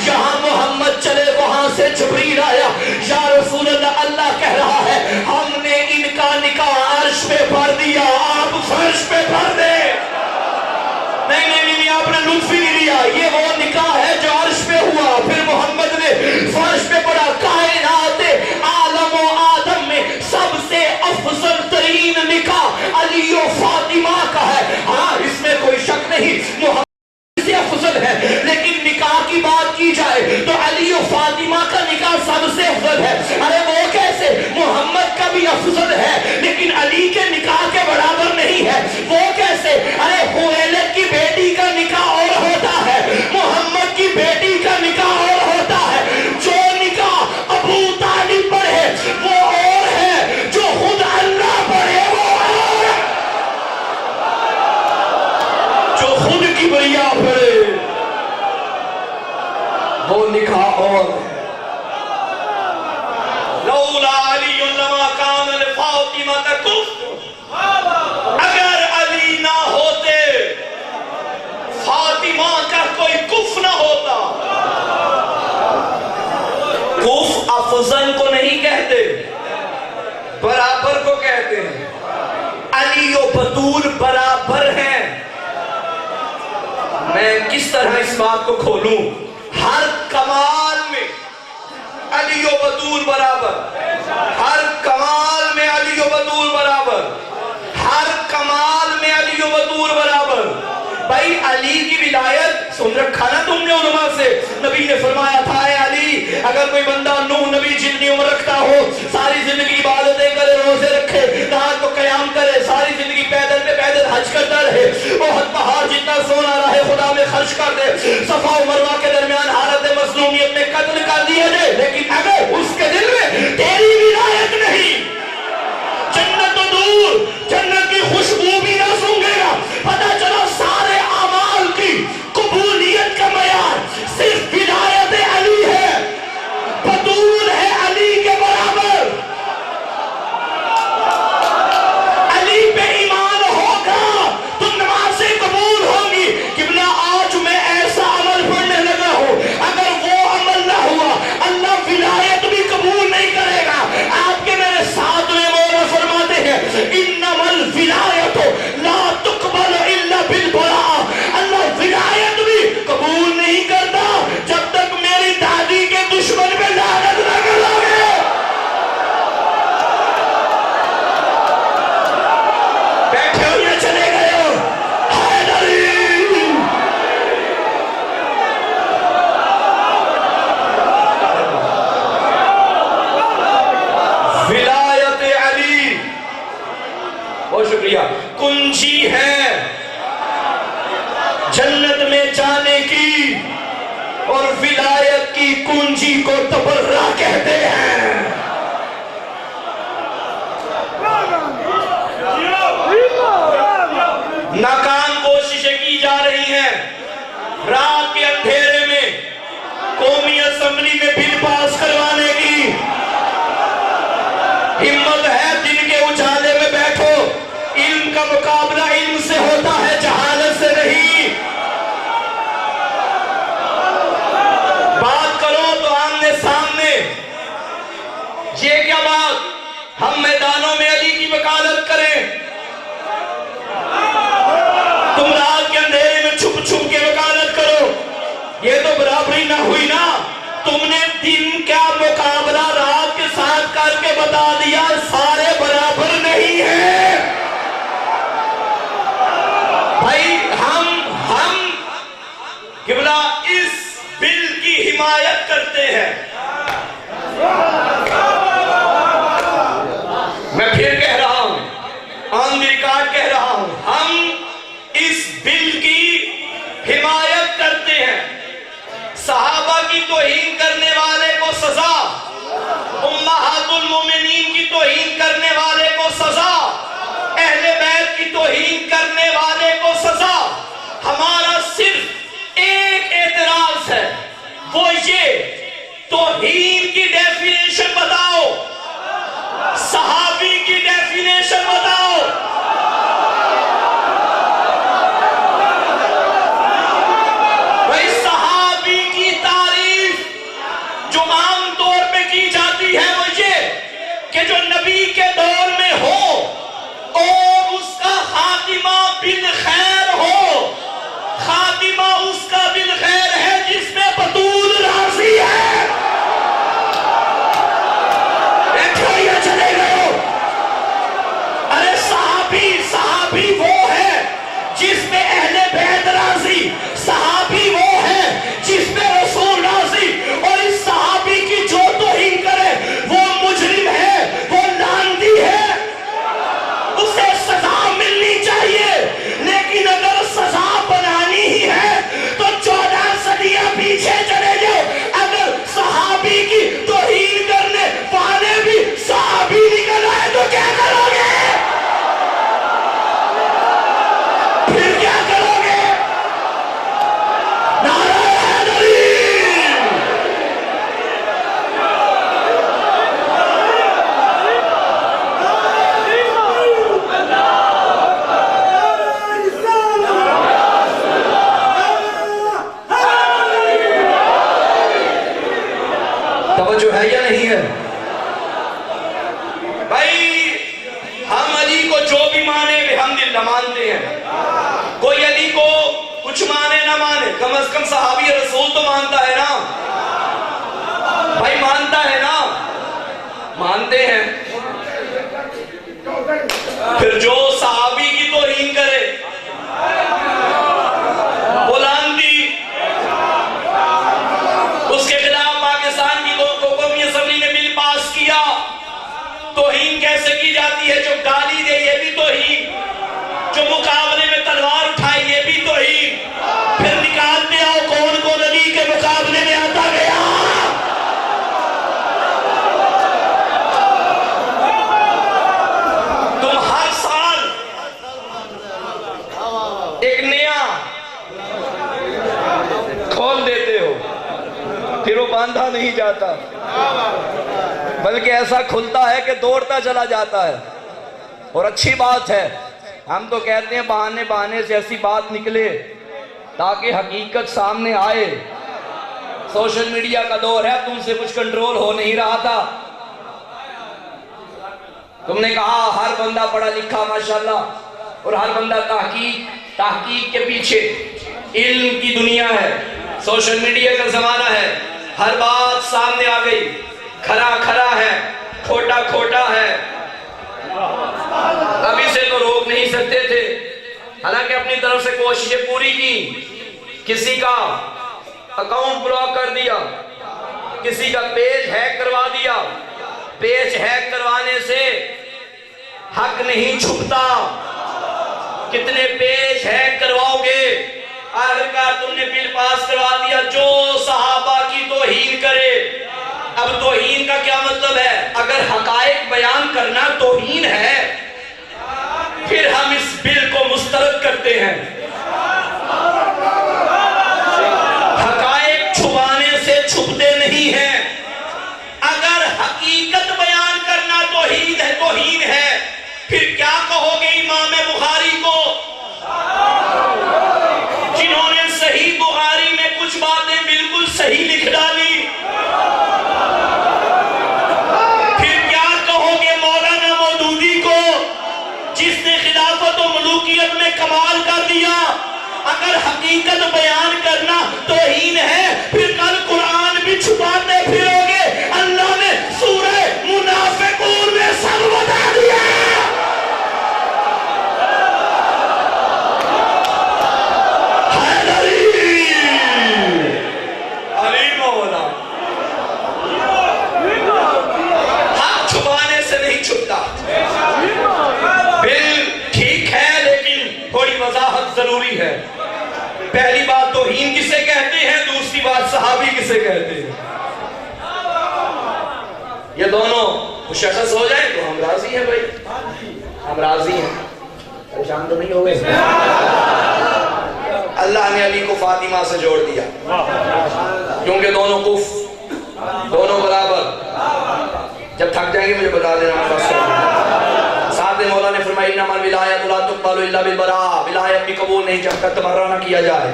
جہاں محمد چلے وہاں سے جبریل آیا, یا رسول اللہ, اللہ کہہ رہا ہے ہم نے ان کا نکاح عرش پہ بھر دیا, آپ فرش پہ بھر دے. نہیں, آپ نے لطف ہی نہیں لیا, یہ وہ نکاح ہے جو عرش پہ ہوا, پھر محمد نے فرش پہ پڑا. کائنات عالم و آدم میں سب سے افضل ترین نکاح علی و فاطمہ کا ہے. ہاں اس میں کوئی شک نہیں, محمد سے افضل ہے, لیکن نکاح کی بات کی جائے تو علی و فاطمہ کا نکاح سب سے افضل ہے. ارے وہ کیسے, محمد کا بھی افضل ہے لیکن علی کے نکاح کے برابر نہیں ہے. وہ کیسے, ارے خویلد کی بیٹی کا نکاح اور ہوتا ہے, محمد کی بیٹی کا نکاح اور ہوتا ہے. جو نکاح ابو طالب پر ہے وہ اور ہے, جو خود اللہ پر ہے وہ اور, جو خود کبریا پڑے افضل کو نہیں کہتے، برابر کو کہتے ہیں۔ علی و بطول برابر ہیں۔ میں کس طرح اس بات کو کھولوں؟ ہر کمال میں علی و بطول برابر، ہر کمال میں علی و بطول برابر، ہر کمال میں علی و بطول برابر۔ بھائی علی کی ولایت سن رکھا نا تم نے علماء سے؟ نبی نے فرمایا تھا اے علی، اگر کوئی بندہ نوح نبی جتنی عمر رکھتا ہو، ساری زندگی عبادتیں کرے، روزے رکھے، رات کو قیام کرے، ساری زندگی پیدل پہ پیدل حج کرتا رہے، احد پہاڑ جتنا سونا رہے خدا میں خرچ کر دے، صفا و مروہ کے درمیان حالت مظلومیت میں قتل کر دیا جائے، لیکن اگر اس کے دل میں تیری ولایت نہیں، جنت تو دور، جنت کی خوشبو بھی نہ سونگے گا۔ پتہ چلا سارے اعمال کی قبولیت کا معیار صرف ولایت علی ہے، بطول ہے علی کے برابر۔ علی پہ ایمان ہوگا تو نمازیں قبول ہوں گی۔ قبلہ آج میں ایسا عمل پڑھنے لگا ہوں، اگر وہ عمل نہ ہوا اللہ ولایت بھی قبول نہیں کرے گا۔ آپ کے میرے ساتھ میں مولا فرماتے ہیں انما الولایت لا تقبل الا بالبراء، اللہ ولایت بھی قبول نہیں کرتا جب تک میری دادی کے دشمن پہ لعنت نہ کرو گے۔ بیٹھے ہو یا چلے گئے ہو؟ حیدری ولایت علی بہت شکریہ کنجی ہے جنت میں جانے کی، اور ولایت کی کنجی کو تبرہ کہتے ہیں۔ ناکام کوششیں کی جا رہی ہیں رات کے اندھیرے میں قومی اسمبلی میں بل پاس کروانے کی۔ ہمت ہے دن کے اجالے میں بیٹھو، علم کا مقابلہ علم سے ہوتا ہے، جہالت سے نہیں۔ بات کرو تو آمنے سامنے، یہ کیا بات ہم میدانوں میں علی کی وکالت کریں، تم رات کے اندھیرے میں چھپ چھپ کے وکالت کرو، یہ تو برابری نہ ہوئی نا۔ تم نے دن کا مقابلہ رات کے ساتھ کر کے بتا دیا سارے برابر نہیں ہیں۔ بھائی ہم قبلہ اس بل کی حمایت کرتے ہیں۔ میں پھر کہہ رہا ہوں، آن دی ریکارڈ کہہ رہا ہوں، ہم اس بل کی حمایت کرتے ہیں۔ صحابہ کی توہین کرنے والے کو سزا، امہات المومنین کی توہین کرنے والے کو سزا، اہل بیت کی توہین کرنے والے کو سزا۔ ہمارا صرف ایک اعتراض ہے، وہ یہ توہین کی ڈیفینیشن بتاؤ، صحابی کی ڈیفینیشن بتاؤ۔ بھائی صحابی کی تعریف جو عام طور پہ کی جاتی ہے وہ یہ کہ جو نبی کے دور میں ہو اور اس کا خاتمہ بالخیر ہو۔ خاتمہ اس کا بالخیر ہے جس میں بطول راضی ہے۔ بیٹھو یا چلے گئے ہو؟ ارے صحابی وہ ہے جس میں اہل بیت راضی، صحابی وہ ہے جس میں رسول راضی، اور اس صحابی کی جو توہین کرے وہ مجرم ہے، وہ لعنتی ہے، اسے سزا ملنی چاہیے۔ لیکن نہ مانتے ہیں. کوئی علی کو کچھ مانے نہ مانے، کم از کم صحابی رسول تو مانتا ہے نا بھائی، مانتا ہے نا. مانتے ہیں. پھر جو صحابی کی توہین کرے، بلاندی، اس کے خلاف پاکستان کی قومی اسمبلی نے بل پاس کیا. توہین کیسے کی جاتی ہے؟ جو گالی دے یہ بھی توہین، جو مقابلے میں تلوار اٹھائے یہ بھی توہین. پھر نکالتے آؤ کون کون علی کے مقابلے میں آتا گیا. تم ہر سال ایک نیا کھول دیتے ہو، پھر وہ باندھا نہیں جاتا بلکہ ایسا کھلتا ہے کہ دوڑتا چلا جاتا ہے. اور اچھی بات ہے، ہم تو کہتے ہیں بہانے سے ایسی بات نکلے تاکہ حقیقت سامنے آئے. سوشل میڈیا کا دور ہے، تم سے کچھ کنٹرول ہو نہیں رہا تھا. تم نے کہا ہر بندہ پڑھا لکھا ماشاءاللہ، اور ہر بندہ تحقیق کے پیچھے، علم کی دنیا ہے، سوشل میڈیا کا زمانہ ہے، ہر بات سامنے آ گئی. کھرا کھرا ہے، کھوٹا کھوٹا ہے. اب اسے تو روک نہیں سکتے تھے، حالانکہ اپنی طرف سے کوششیں پوری کی. کسی کا اکاؤنٹ بلاک کر دیا، کسی کا پیج ہیک کروا دیا. پیج ہیک کروانے سے حق نہیں چھپتا. کتنے پیج ہیک کرواؤ گے؟ آخرکار تم نے بل پاس کروا دیا جو صحابہ کی توہین کرے. اب توہین کا کیا مطلب ہے؟ اگر حقائق بیان کرنا توہین ہے، پھر ہم اس بل کو مسترد کرتے ہیں. حقائق چھپانے سے چھپتے نہیں ہیں. اگر حقیقت بیان کرنا توہین ہے، پھر کیا کہو گے امام بخاری کو جنہوں نے صحیح بخاری میں کچھ باتیں بالکل صحیح لکھ ڈالی؟ پھر کیا کہو گے مولانا مودودی کو جس نے خلافت و ملوکیت میں کمال کر دیا؟ اگر حقیقت بیان کرنا توہین ہے، پھر کل قرآن بھی چھپاتے پھرو گے. اللہ نے سورہ منافقون میں سب بتا دیا. علی مولا حق چھپانے سے نہیں چھپتا. بل ٹھیک ہے لیکن تھوڑی وضاحت ضروری ہے. پہلی بات توہین کسے کہتے ہیں، دوسری بات صحابی کسے کہتے ہیں. یہ دونوں مشخص ہو جائیں تو ہم راضی ہیں بھائی، ہم راضی ہیں. پریشان تو نہیں ہو گئے؟ اللہ نے علی کو فاطمہ سے جوڑ دیا کیونکہ دونوں کف، دونوں برابر. جب تھک جائیں گے مجھے بتا دینا، بس ساتھ مولا نے فرمایا انما الولایۃ لا تقبل الا بالبراء، ولایت بھی قبول نہیں جب تک تبرہ نہ کیا جائے.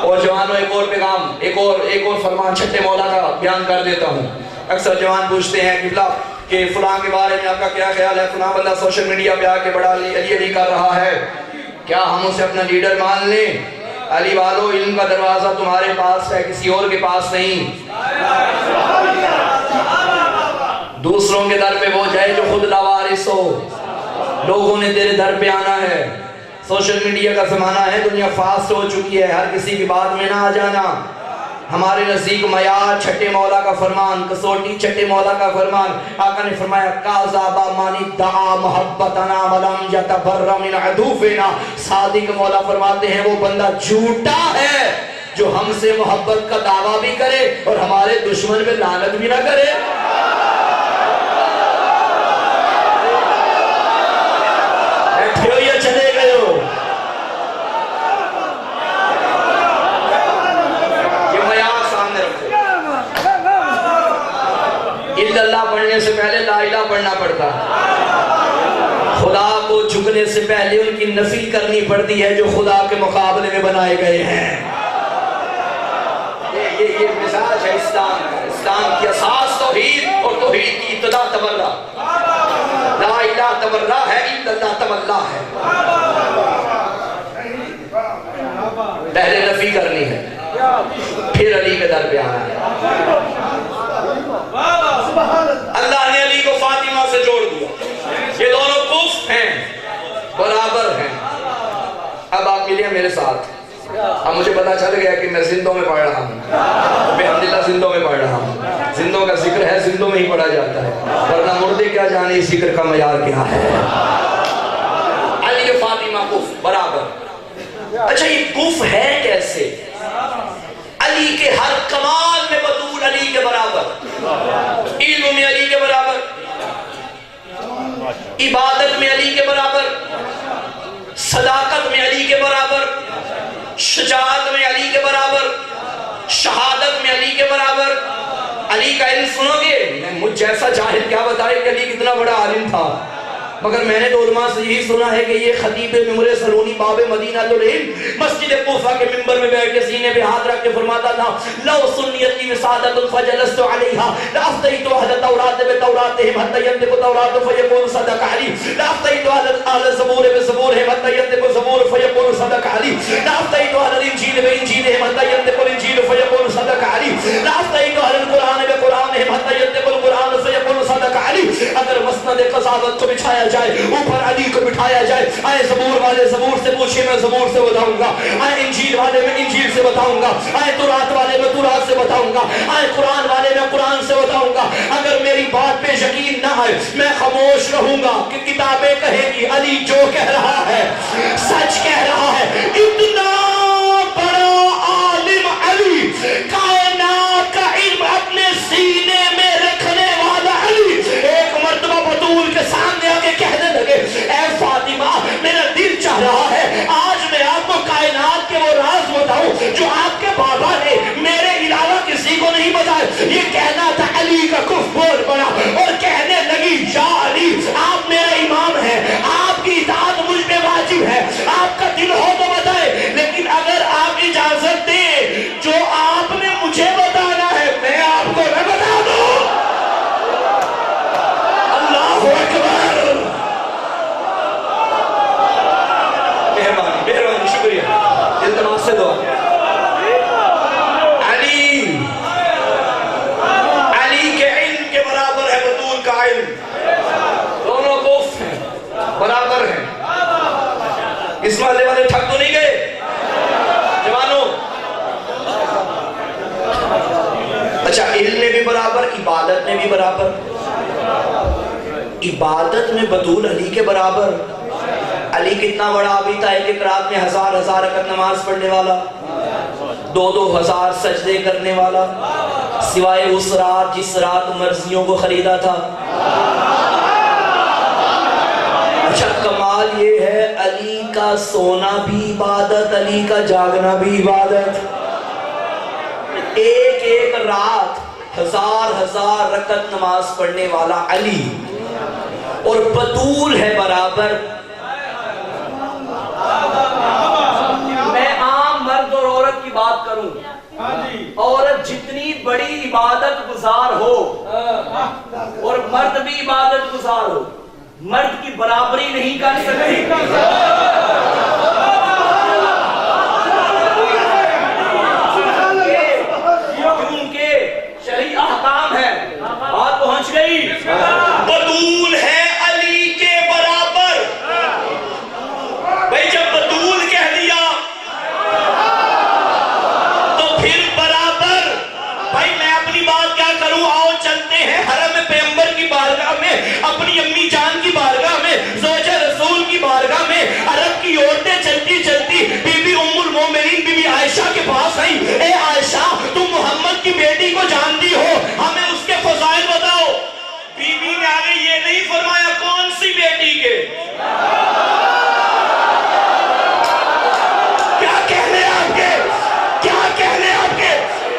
اور جوانوں ایک اور پیغام، ایک اور فرمان چھٹے مولا کا بیان کر دیتا ہوں. اکثر جوان پوچھتے ہیں کہ فلاں کے بارے میں آپ کا کیا خیال ہے، فلاں بندہ سوشل میڈیا پہ آ کے بڑا علی کر رہا ہے، کیا ہم اسے اپنا لیڈر مان لیں؟ علی والو، علم کا دروازہ تمہارے پاس ہے، کسی اور کے پاس نہیں. دوسروں کے در پہ وہ جائے جو خود لاوارث ہو. لوگوں نے تیرے در پہ آنا ہے. سوشل میڈیا کا زمانہ ہے، دنیا فاسٹ ہو چکی ہے، ہر کسی کی بات میں نہ آ جانا. ہمارے نزدیک معیار چھٹے مولا کا فرمان، کسوٹی چھٹے مولا کا فرمان. آقا نے فرمایا کاذب من ادعا محبتنا ولم یتبر من عدوفنا. صادق مولا فرماتے ہیں وہ بندہ جھوٹا ہے جو ہم سے محبت کا دعویٰ بھی کرے اور ہمارے دشمن پہ لعنت بھی نہ کرے. بیٹھے ہو یا چلے گئے ہو؟ اللہ پڑھنے سے پہلے لا الہ پڑھنا پڑتا، خدا کو جھکنے سے پہلے ان کی نفی کرنی پڑتی ہے جو خدا کے مقابلے میں بنائے گئے ہیں. یہ مزاج ہے اسلام کا. اسلام کی اساس توحید اور توحید کی ابتدا تبرہ. لا الہ تبرہ ہے، الا اللہ تبرہ ہے. پہلے نفی کرنی ہے پھر علی کے در پہ آنا ہے. اللہ نے علی کو فاطمہ سے جوڑ دیا. یہ دونوں کف ہیں, برابر ہیں. اب آپ ملیے میرے ساتھ. اب مجھے پتا چل گیا کہ میں زندوں میں پڑھ رہا ہوں, الحمدللہ زندوں میں پڑھ رہا ہوں. زندوں کا ذکر ہے, زندوں میں ہی پڑھا جاتا ہے, ورنہ مردے کیا جانے اس ذکر کا معیار کیا ہے. علی و فاطمہ کف برابر. اچھا یہ کف ہے کیسے؟ علی کے ہر کمال میں بطول علی کے برابر, علم میں علی کے برابر, عبادت میں علی کے برابر, صداقت میں علی کے برابر, شجاعت میں علی کے برابر, شہادت میں علی کے برابر. علی کا علم سنو گے, مجھ جیسا جاہل کیا بتائے کہ علی کتنا بڑا عالم تھا, مگر میں نے تو علماء سے یہی سنا ہے کہ یہ خطیب ممر سلونی باب مدینہ العلم مسجد کوفہ کے منبر میں بیٹھ کے سینے پہ ہاتھ رکھ کے فرماتا تھا لو سنیت لی وسادت فجلست علیہا لافتیت اہل التوراۃ بتوراتہم حتی ینطق التوراۃ فیکون صدق علی, لافتیت اہل الزبور بزبورہم حتی ینطق الزبور فیکون صدق علی, لافتیت اہل الانجیل بانجیلہم حتی ینطق الانجیل فیکون صدق علی, لافتیت اہل القرآن بقرآنہم حتی ینطق القرآن فیکون صدق علی. اگر مسند قضاوت کو بچھایا جائے, اوپر علی کو بٹھایا جائے, آئے زبور والے زبور سے پوچھے میں زبور سے بتاؤں گا, آئے انجیل والے میں انجیل سے بتاؤں گا, آئے تورات والے میں تورات سے بتاؤں گا, آئے قرآن والے میں قرآن سے بتاؤں گا. اگر میری بات پہ یقین نہ ہے میں خاموش رہوں گا کہ کتابیں کہیں گی علی جو کہہ رہا ہے سچ کہہ رہا ہے. اتنا بڑا عالم علی, کائنات کا علم اپنے سینے میں رکھنے والا علی, ایک مرتبہ بطول کے سامنے آگے کہنے لگے اے فاطمہ میرا دل چاہ رہا ہے آج میں آپ کو کائنات کے وہ راز بتاؤں جو آپ کے بابا نے میرے علاوہ کسی کو نہیں بتائے. یہ کہنا تھا علی کا کف بول پڑا اور کہنے لگی یا علی آپ میرا امام ہے, آپ کی اطاعت مجھ پہ واجب ہے, آپ کا دل ہو تو بتائے, لیکن اگر آپ اجازت دیں جو آپ نے مجھے بتانا ہے میں آپ کو نہ بتا دوں. اللہ اکبر, مہربانی مہربانی شکریہ, التماس سے دعا. علی علی کے علم کے برابر ہے بطول کا علم, دونوں کف ہیں برابر ہیں. اس محلے والے تھک تو نہیں گئے جوانوں؟ اچھا علم میں بھی برابر, عبادت میں بھی برابر. عبادت میں بطول علی کے برابر. علی کتنا بڑا عابد تھا, ایک رات میں ہزار رکعت نماز پڑھنے والا, 2,000 سجدے کرنے والا, سوائے اس رات جس رات مرضیوں کو خریدا تھا. اچھا کمال یہ ہے علی کا سونا بھی عبادت, علی کا جاگنا بھی عبادت. ایک رات ہزار رکعت نماز پڑھنے والا علی اور بطول ہے برابر. میں عام مرد اور عورت کی بات کروں, عورت جتنی بڑی عبادت گزار ہو اور مرد بھی عبادت گزار ہو, مرد کی برابری نہیں کر سکتی. کیونکہ شرعی احکام ہے, بات پہنچ گئی. بطول ہے علی کے برابر. بھئی جب بطول کہہ دیا تو پھر برابر. بھائی میں اپنی بات کیا کروں, آؤ چلتے ہیں حرم پیغمبر کی بارگاہ میں, اپنی امی جان کی بارگاہ میں, زوجہ رسول کی بارگاہ میں. عرب کی عورتیں چلتی چلتی بی بی ام المومنین بی بی عائشہ کے پاس آئیں, اے عائشہ تم محمد کی بیٹی کو جانتی ہو, ہمیں اس کے فضائل بتاؤ. بی بی نے آگے یہ نہیں فرمایا کون سی بیٹی کے, کیا کہنے آپ کے, کیا کہنے آپ کے.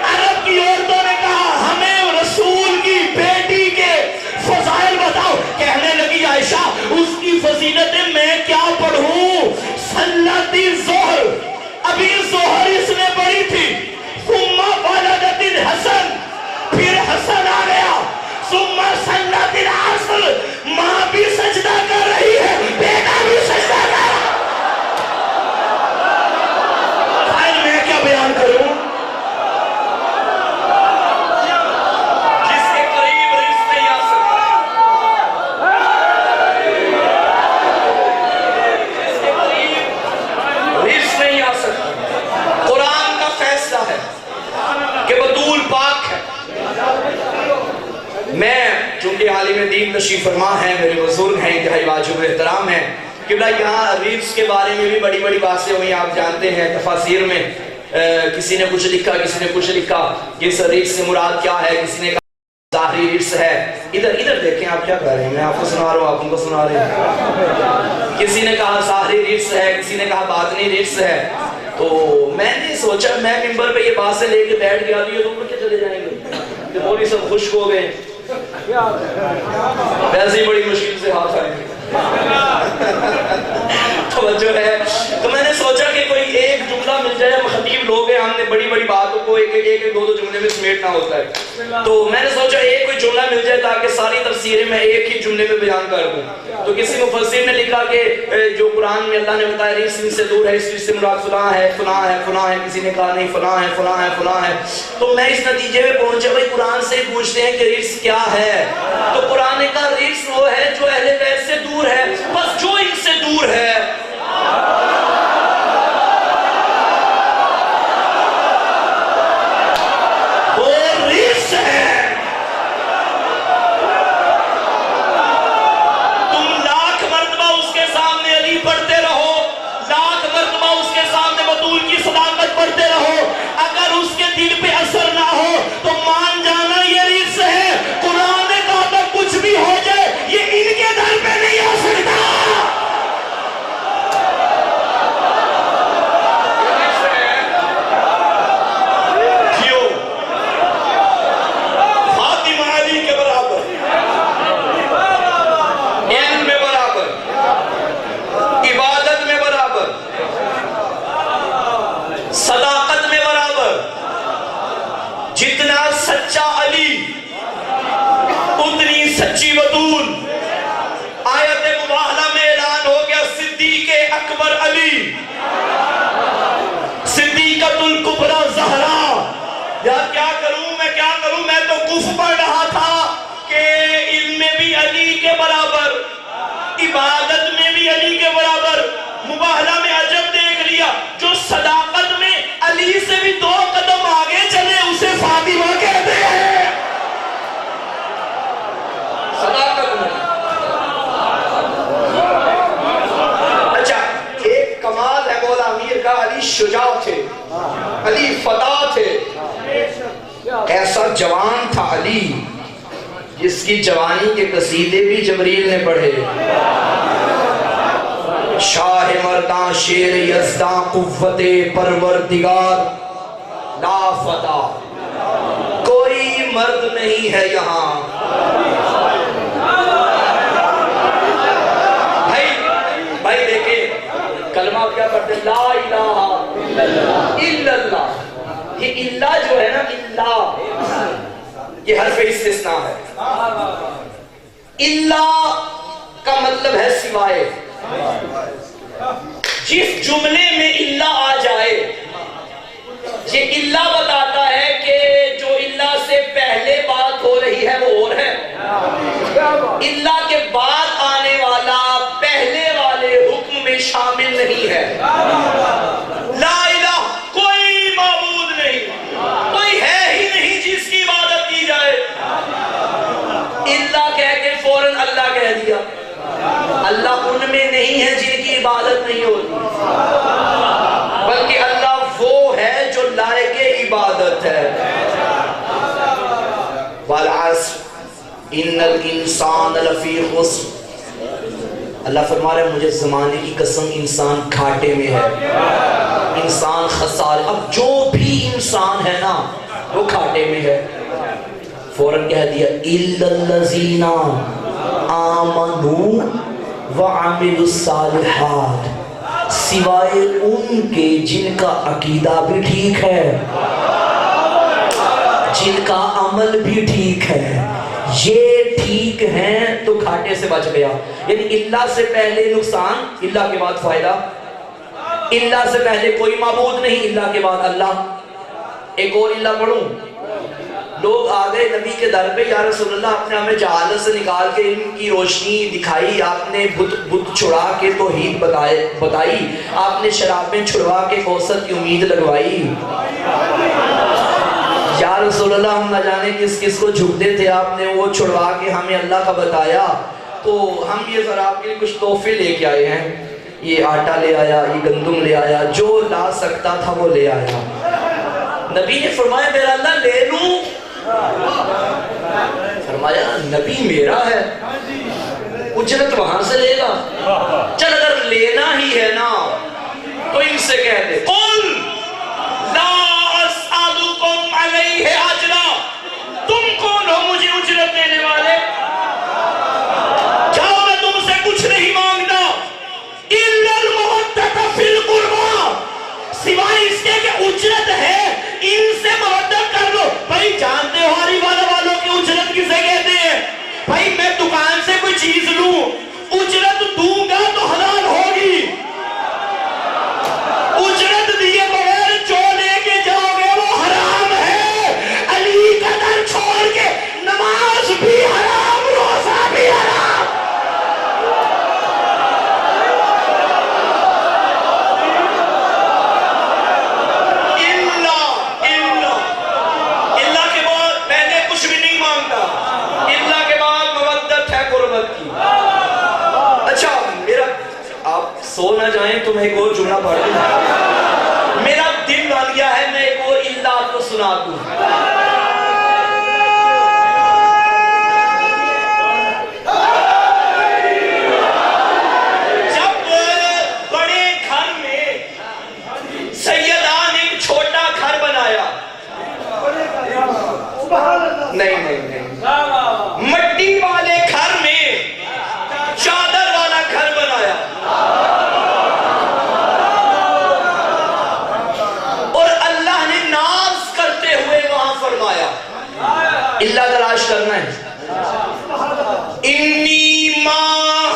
عرب کی عورتوں نے کہا ہمیں رسول کی بیٹی کے فضائل بتاؤ. کہنے لگی عائشہ اس کی فضیلتیں میں کیا پڑھوں, سنت ظہر, ابھی ظہر اس نے پڑھی تھی, ثم ولدت الحسن, پھر حسن آ گیا, ثم سنت العصر, ماں بھی سجدہ کر رہی ہے قریب تشریف فرما ہے، میرے بزرگ ہیں، انتہائی واجب احترام ہیں قبلہ۔ یہاں ریٹس کے بارے میں بھی بڑی بڑی باتیں ہوئی، آپ جانتے ہیں تفاسیر میں کسی نے کچھ لکھا، کسی نے کچھ لکھا کہ اس ریٹس سے مراد کیا ہے، کسی نے کہا ظاہری ریٹس ہے۔ ادھر دیکھیں آپ کیا کر رہے ہیں، میں آپ کو سنا رہا ہوں، آپ ان کو سنا رہے ہیں۔ کسی نے کہا ظاہری ریٹس ہے، کسی نے کہا باطنی ریٹس ہے۔ تو میں نے سوچا، میں ممبر پہ یہ بات سے لے کے بیٹھ گیا تو یہ تو اڑ کے چلے جائیں گے کہ مولوی سب خشک ہو گئے، ویسے ہی بڑی مشکل سے ہاتھ آئیں گے۔ توجہ ہے۔ تو میں نے سوچا کہ کوئی ایک جملہ مل جائے، ہم خطیب لوگ ہیں، ہم نے بڑی بڑی باتوں کو ایک دو جملے میں سمیٹنا ہوتا ہے، تو میں نے سوچا ایک کوئی جملہ مل جائے تاکہ ساری تفسیریں میں ایک ہی جملے میں بیان کر دوں۔ تو کسی مفسر نے لکھا کہ جو قرآن میں اللہ نے بتایا ریس سے دور ہے، اس ریس سے مراد فلاں ہے فلاں ہے فلاں ہے، کسی نے کہا نہیں فلاں ہے فلاں ہے فلاں ہے۔ تو میں اس نتیجے میں پہنچا بھائی قرآن سے پوچھتے ہیں کہ ریس کیا ہے، تو قرآن نے کہا ریس وہ ہے جو اہل بیت سے دور ہے، بس جو ان سے دور ہے۔ پڑھتے رہو، اگر اس کے دل پہ اثر نہ ہو تو مان جانا یہ ریس ہے۔ قرآن نے کہا تھا کچھ بھی ہو جائے یہ ان کے دل پہ نہیں آ سکتا۔ کیوں؟ فاطمہ علی کے برابر، علم میں برابر، عبادت میں برابر، صداقت میں برابر۔ جتنا سچا علی اتنی سچی بطول۔ آیت مباہلہ میں اعلان ہو گیا صدیق اکبر علی، صدیقۃ الکبریٰ زہرا۔ یار کیا کروں میں تو کف پڑھ رہا تھا کہ علم میں بھی علی کے برابر، عبادت میں بھی علی کے برابر، مباہلہ میں عجب دیکھ لیا، جو صداقت میں علی سے بھی 2 قدم آگے چلے اسے فاطمہ کہتے ہیں۔ صداقت میں اچھا ایک کمال ہے مولا امیر کا، علی شجاع تھے، علی فتح تھے، ایسا جوان تھا علی جس کی جوانی کے قصیدے بھی جبریل نے پڑھے۔ شاہ مرداں شیر یزداں قوت پروردگار لا فتح، کوئی مرد نہیں ہے یہاں۔ بھائی دیکھیں کلمہ کیا پڑھتے ہیں، لا الہ الا اللہ۔ یہ اللہ جو ہے نا، اللہ یہ حرف استثناء ہے۔ اللہ کا مطلب ہے سوائے۔ جس جملے میں اللہ آ جائے یہ اللہ بتاتا ہے کہ جو اللہ سے پہلے بات ہو رہی ہے وہ اور ہے، اللہ کے بعد آنے والا پہلے والے حکم میں شامل نہیں ہے۔ لا الہ، کوئی معبود نہیں، کوئی ہے ہی نہیں جس کی عبادت کی جائے۔ اللہ کہہ کے فوراً اللہ کہہ دیا۔ اللہ ان میں نہیں ہے جن کی عبادت نہیں ہوتی، بلکہ اللہ وہ ہے جو لائق عبادت ہے۔ والعصر ان الانسان لفی خسر، اللہ فرما رہا ہے مجھے زمانے کی قسم انسان گھاٹے میں ہے، انسان خسارے۔ اب جو بھی انسان ہے نا وہ گھاٹے میں ہے۔ فوراً کہہ دیا الا الذین آمنوا وعملوا الصالحات، سوائے ان کے جن کا عقیدہ بھی ٹھیک ہے، جن کا عمل بھی ٹھیک ہے، یہ ٹھیک ہیں تو گھاٹے سے بچ گیا۔ یعنی اللہ سے پہلے نقصان، اللہ کے بعد فائدہ۔ اللہ سے پہلے کوئی معبود نہیں، اللہ کے بعد اللہ۔ ایک اور اللہ پڑھوں، لوگ آگئے نبی کے در پہ، یا رسول اللہ آپ نے ہمیں جہالت سے نکال کے ان کی روشنی دکھائی، آپ نے بت چھڑا کے توحید بتائی، آپ نے شرابیں چھڑوا کے کوثر کی امید لگوائی۔ یا رسول اللہ ہم نہ جانے کس کس کو جھکتے تھے، آپ نے وہ چھڑوا کے ہمیں اللہ کا بتایا، تو ہم یہ ذرا آپ کے لیے کچھ تحفے لے کے آئے ہیں، یہ آٹا لے آیا، یہ گندم لے آیا، جو لا سکتا تھا وہ لے آیا۔ نبی نے فرمایا میرا اللہ لے لوں؟ فرمایا نبی میرا ہے، اجرت وہاں سے لے گا، چل اگر لینا ہی ہے نا تو ان سے کہہ دے قل لا اسألکم علیہ اجرا، تم کون ہو مجھے اجرت دینے والے؟ جاؤ میں تم سے کچھ نہیں مانگتا، الا المودۃ فی القربى، سوائے اس کے کہ اجرت ہے ان سے مودت کر لو۔ بھائی جانتے ہو ہاری والا والوں کی اجرت کسے کہتے ہیں؟ بھائی میں دکان سے کوئی چیز لوں، اجرت دوں گا تو حلال ہوگی، اجرت دیے بغیر جو لے کے جاؤ گے وہ حرام ہے۔ علی کا در چھوڑ کے نماز بھی حرام، روزہ بھی حرام۔ اللہ کے بعد میں نے کچھ بھی نہیں مانگتا، اللہ کے بعد مودت ہے قربت کی۔ اچھا میرا آپ سو نہ جائیں تو میں ایک اور جملہ پڑھ دوں، میرا دل مان گیا ہے میں ایک اور اللہ آپ کو سنا دوں۔ جب بڑے گھر میں سیدہ نے ایک چھوٹا گھر بنایا، نہیں مٹی والے گھر میں چادر والا گھر بنایا، اور اللہ نے ناز کرتے ہوئے وہاں فرمایا اللہ تلاش کرنا ہے، انی ما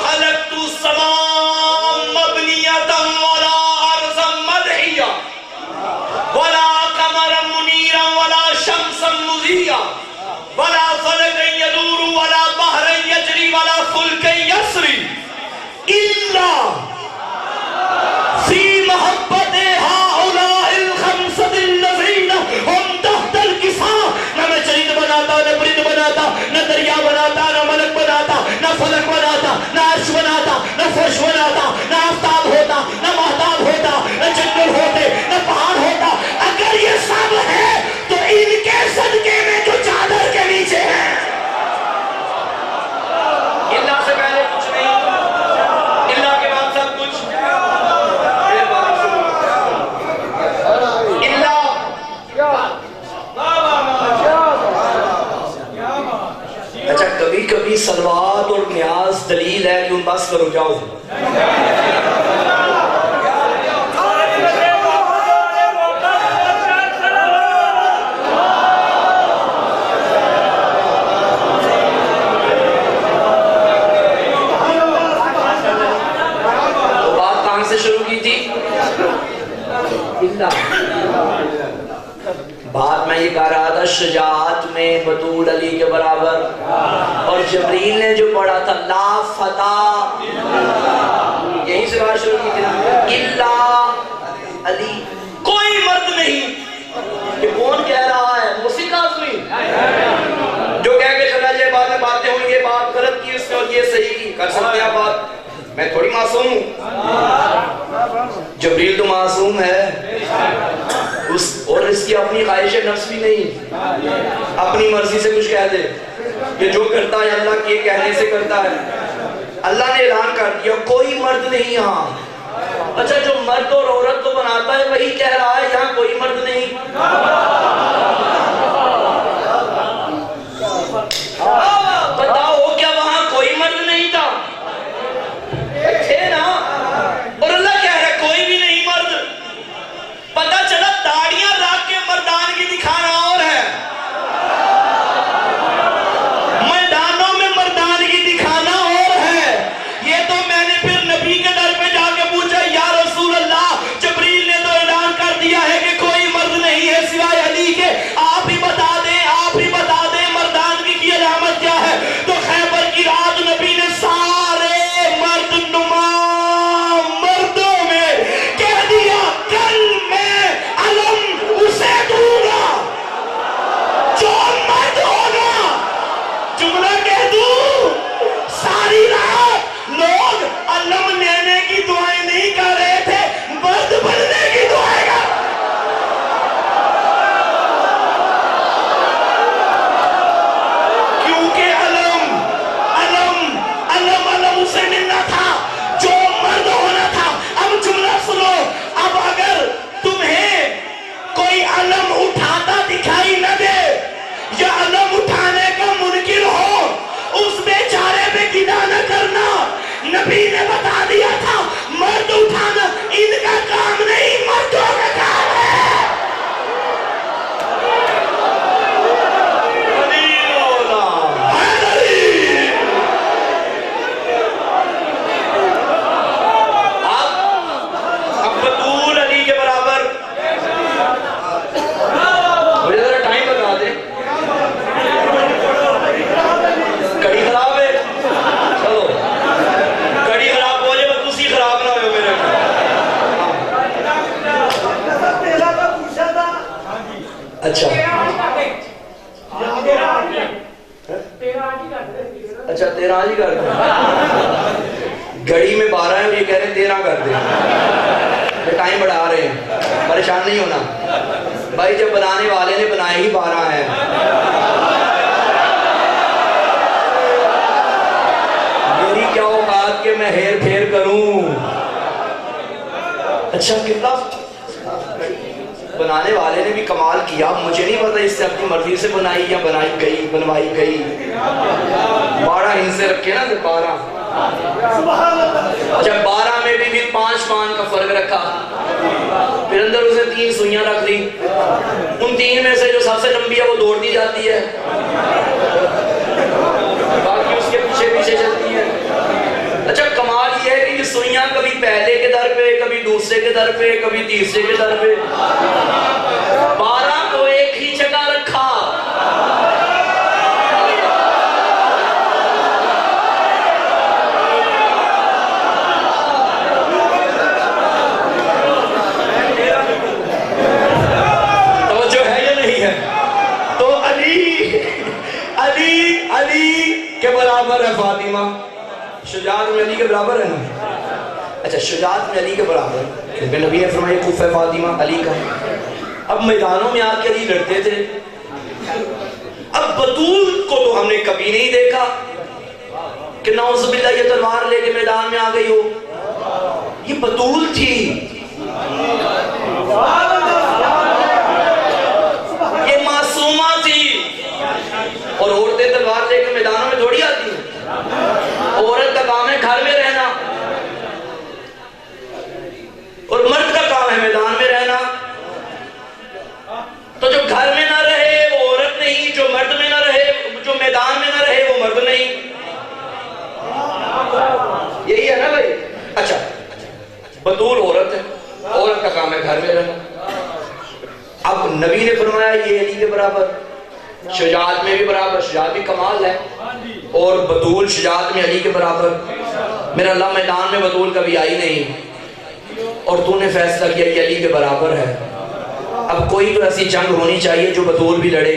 خلقت السماء مبنیۃ ولا ارضا مدحیہ ولا قمرا منیرا ولا شمسا مضیٰ ولا فلکا یدور ولا بحرا یجری ولا فلکا یسری الا فی محبت ہؤلاء الخمسۃ الذین ہم تحت الکساء۔ نہ میں چرند بناتا، نہ پرند بناتا، نہ دریا بناتا، نہ ملک بناتا، نہ فلک بناتا، نہ عرش بناتا، نہ فرش بناتا، نہ آفتاب ہوتا، نہ مہتاب ہوتا، نہ جنگل ہوتے، نہ پہاڑ ہوتا۔ اگر یہ سب ہے تو ان کے صدقے میں جو چادر کے نیچے ہے، اللہ سے پہلے کچھ نہیں، اللہ کے بعد سب کچھ۔ اچھا کبھی کبھی سلوات اور نیاز دلیل ہے کہ بس کرو جاؤ۔ تو بات کہاں سے شروع کی تھی؟ بات میں یہ کہہ رہا تھا شجاعت میں بطول علی کے برابر، اور جبریل نے جو پڑھا تھا لا فتح، یہیں سے بات شروع کی تھی، الا علی، کوئی مرد نہیں۔ یہ کون کہہ رہا ہے؟ موسی کاظمی، جو کہہ کے چلا جائے بعد میں باتیں ہوئی، یہ بات غلط کی اس نے اور یہ صحیح کی، کر سکتے ہیں بات؟ میں تھوڑی معصوم ہوں، جبریل تو معصوم ہے، اور اس کی اپنی خواہش نفس بھی نہیں، اپنی مرضی سے کچھ کہہ دے، یہ جو کرتا ہے اللہ کے کہنے سے کرتا ہے۔ اللہ نے اعلان کر دیا کوئی مرد نہیں یہاں۔ اچھا جو مرد اور عورت کو بناتا ہے وہی کہہ رہا ہے یہاں کوئی مرد نہیں۔ بتاؤ کیا وہاں کوئی مرد نہیں تھا؟ تھے نا، اور اللہ کہہ رہا ہے کوئی بھی نہیں مرد۔ پتہ چلا داڑیاں رکھ کے مردانگی دکھانا اور ہے، میدانوں میں مردانگی دکھانا اور ہے۔ یہ تو میں نے پھر نبی کے در پہ جا کے پوچھا یا رسول اللہ، جبریل نے تو اعلان کر دیا ہے کہ کوئی مرد نہیں ہے سوائے علی کے، پریشان نہیں ہونا بھائی، جب بنانے والے نے بنائے ہی 12 ہیں. میری کیا اوقات کہ میں ہیر پھیر کروں. اچھا کتنا بنانے والے نے بھی کمال کیا. مجھے نہیں پتا اس سے اپنی مرضی سے بنائی یا بنوائی گئی. 12 ہندسے رکھے نا، 12. جب 12 میں بھی 5 مان کا فرق رکھا، پھر اندر اسے 3 سوئیاں رکھ دی. ان 3 میں سے جو سب سے لمبی ہے وہ دوڑ دی جاتی ہے، باقی اس کے پیچھے پیچھے چلتی ہے. اچھا کمال یہ ہے کہ یہ سوئیاں کبھی پہلے کے در پہ، کبھی دوسرے کے در پہ، کبھی تیسرے کے در پہ. 12 کو ایک ہی جگہ رکھا. توجہ ہے یا نہیں ہے؟ تو علی کے برابر ہے فاطمہ. شجاعت میں علی کے برابر ہے نا. اچھا شجاعت میں علی کے برابر ہے کیونکہ نبی نے فرمایا کف فاطمہ علی کا. اب میدانوں میں آ کے علی لڑتے تھے. اب بطول کو تو ہم نے کبھی نہیں دیکھا کہ نعوذ باللہ یہ تلوار لے کے میدان میں آ گئی ہو. یہ بطول تھی، یہ معصومہ تھی. اور عورتیں تلوار لے کے میدانوں میں تھوڑی آتی ہیں. عورت کا کام ہے گھر میں رہنا اور مرد کا کام ہے میدان میں رہنا. تو جو گھر میں نہ رہے وہ عورت نہیں، جو مرد میں نہ رہے، جو میدان میں نہ رہے وہ مرد نہیں. یہی ہے نا بھائی. اچھا بطول عورت ہے، عورت کا کام ہے گھر میں رہنا. اب نبی نے فرمایا یہ علی کے برابر. شجاعت میں بھی برابر، شجاعت بھی کمال ہے. اور بطول شجاعت میں علی کے برابر. میرا اللہ میدان میں بطول کبھی آئی نہیں اور تو نے فیصلہ کیا یہ علی کے برابر ہے. اب کوئی تو ایسی جنگ ہونی چاہیے جو بطول بھی لڑے،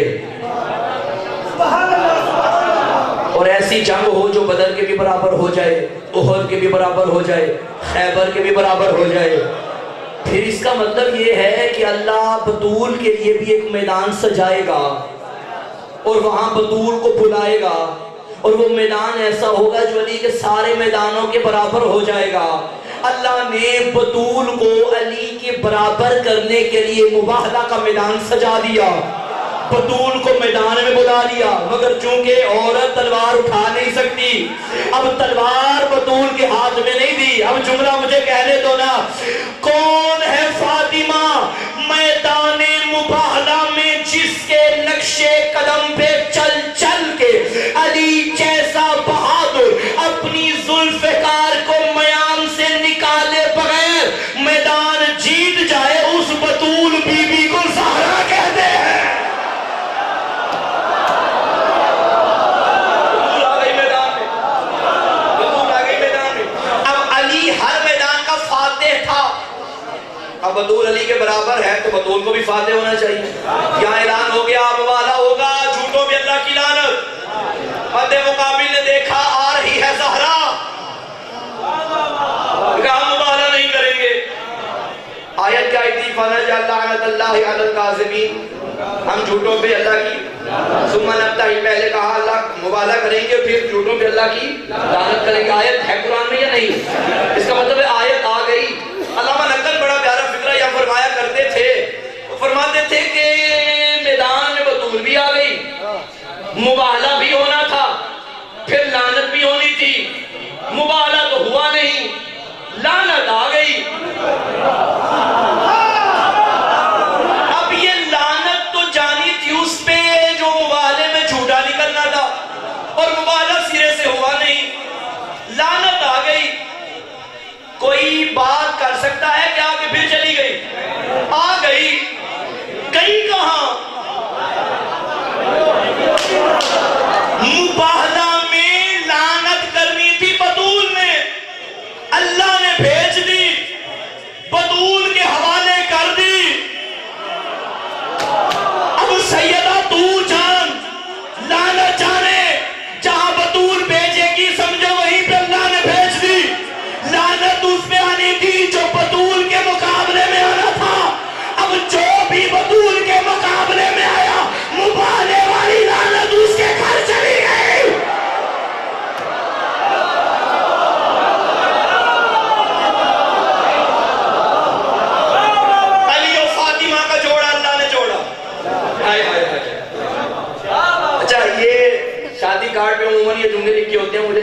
اور ایسی جنگ ہو جو بدر کے بھی برابر ہو جائے، احد کے بھی برابر ہو جائے، خیبر کے بھی برابر ہو جائے. پھر اس کا مطلب یہ ہے کہ اللہ بطول کے لیے بھی ایک میدان سجائے گا اور وہاں بطول کو بلائے گا، اور وہ میدان ایسا ہوگا جو علی کے سارے میدانوں کے برابر ہو جائے گا. اللہ نے بطول کو علی کے برابر کرنے کے لیے مباہلہ کا میدان سجا دیا، بطول کو میدان میں بلا لیا. مگر چونکہ عورت تلوار اٹھا نہیں سکتی، اب تلوار بطول کے ہاتھ میں نہیں دی. اب جملہ مجھے کہنے دو نا، کون ہے فاطمہ میدان مباہلہ میں جس کے نقشے قدم پہ چل چل کے علی جیسا بہادر اپنی ذوالفقار کو میان سے نکالے بغیر میدان جیت جائے؟ اس بطول بی بی کو زہرا کہتے ہیں. بطول آ گئی میدان میں، بطول آ گئی میدان میں. اب علی ہر میدان کا فاتح تھا. اب بطول علی کے برابر ہے تو بطول کو بھی فاتح ہونا چاہیے. یہاں اعلان ہو گیا مباہلہ ہوگا، جھوٹوں بھی اللہ کی لعنت. مد مقابل نے دیکھا آ رہی ہے زہرا، کہا ہم مباہلہ نہیں کریں گے. آیت کیا تھی؟ فَنَجْعَلْ لَعْنَتَ اللَّهِ عَلَى الْكَاذِبِينَ. ہم جھوٹوں پہ اللہ کی ثم نبتہل، پہلے کہا اللہ مباہلہ کریں گے پھر جھوٹوں پہ اللہ کی لعنت کریں گے. آیت ہے قرآن میں یا نہیں؟ اس کا مطلب ہے آیت آ گئی. علامہ نقل بڑا پیارا فکرہ یہاں فرمایا کرتے تھے. وہ فرماتے تھے کہ میدان میں بطول بھی آ گئی، مباہلہ بھی ہونا تھا، پھر لعنت بھی ہونی تھی. مباہلہ تو ہوا نہیں، لعنت آ گئی. اب یہ لعنت تو جانی تھی اس پہ جو مباہلے میں جھوٹا نکلنا تھا، اور مباہلہ سرے سے ہوا نہیں. لعنت آ گئی.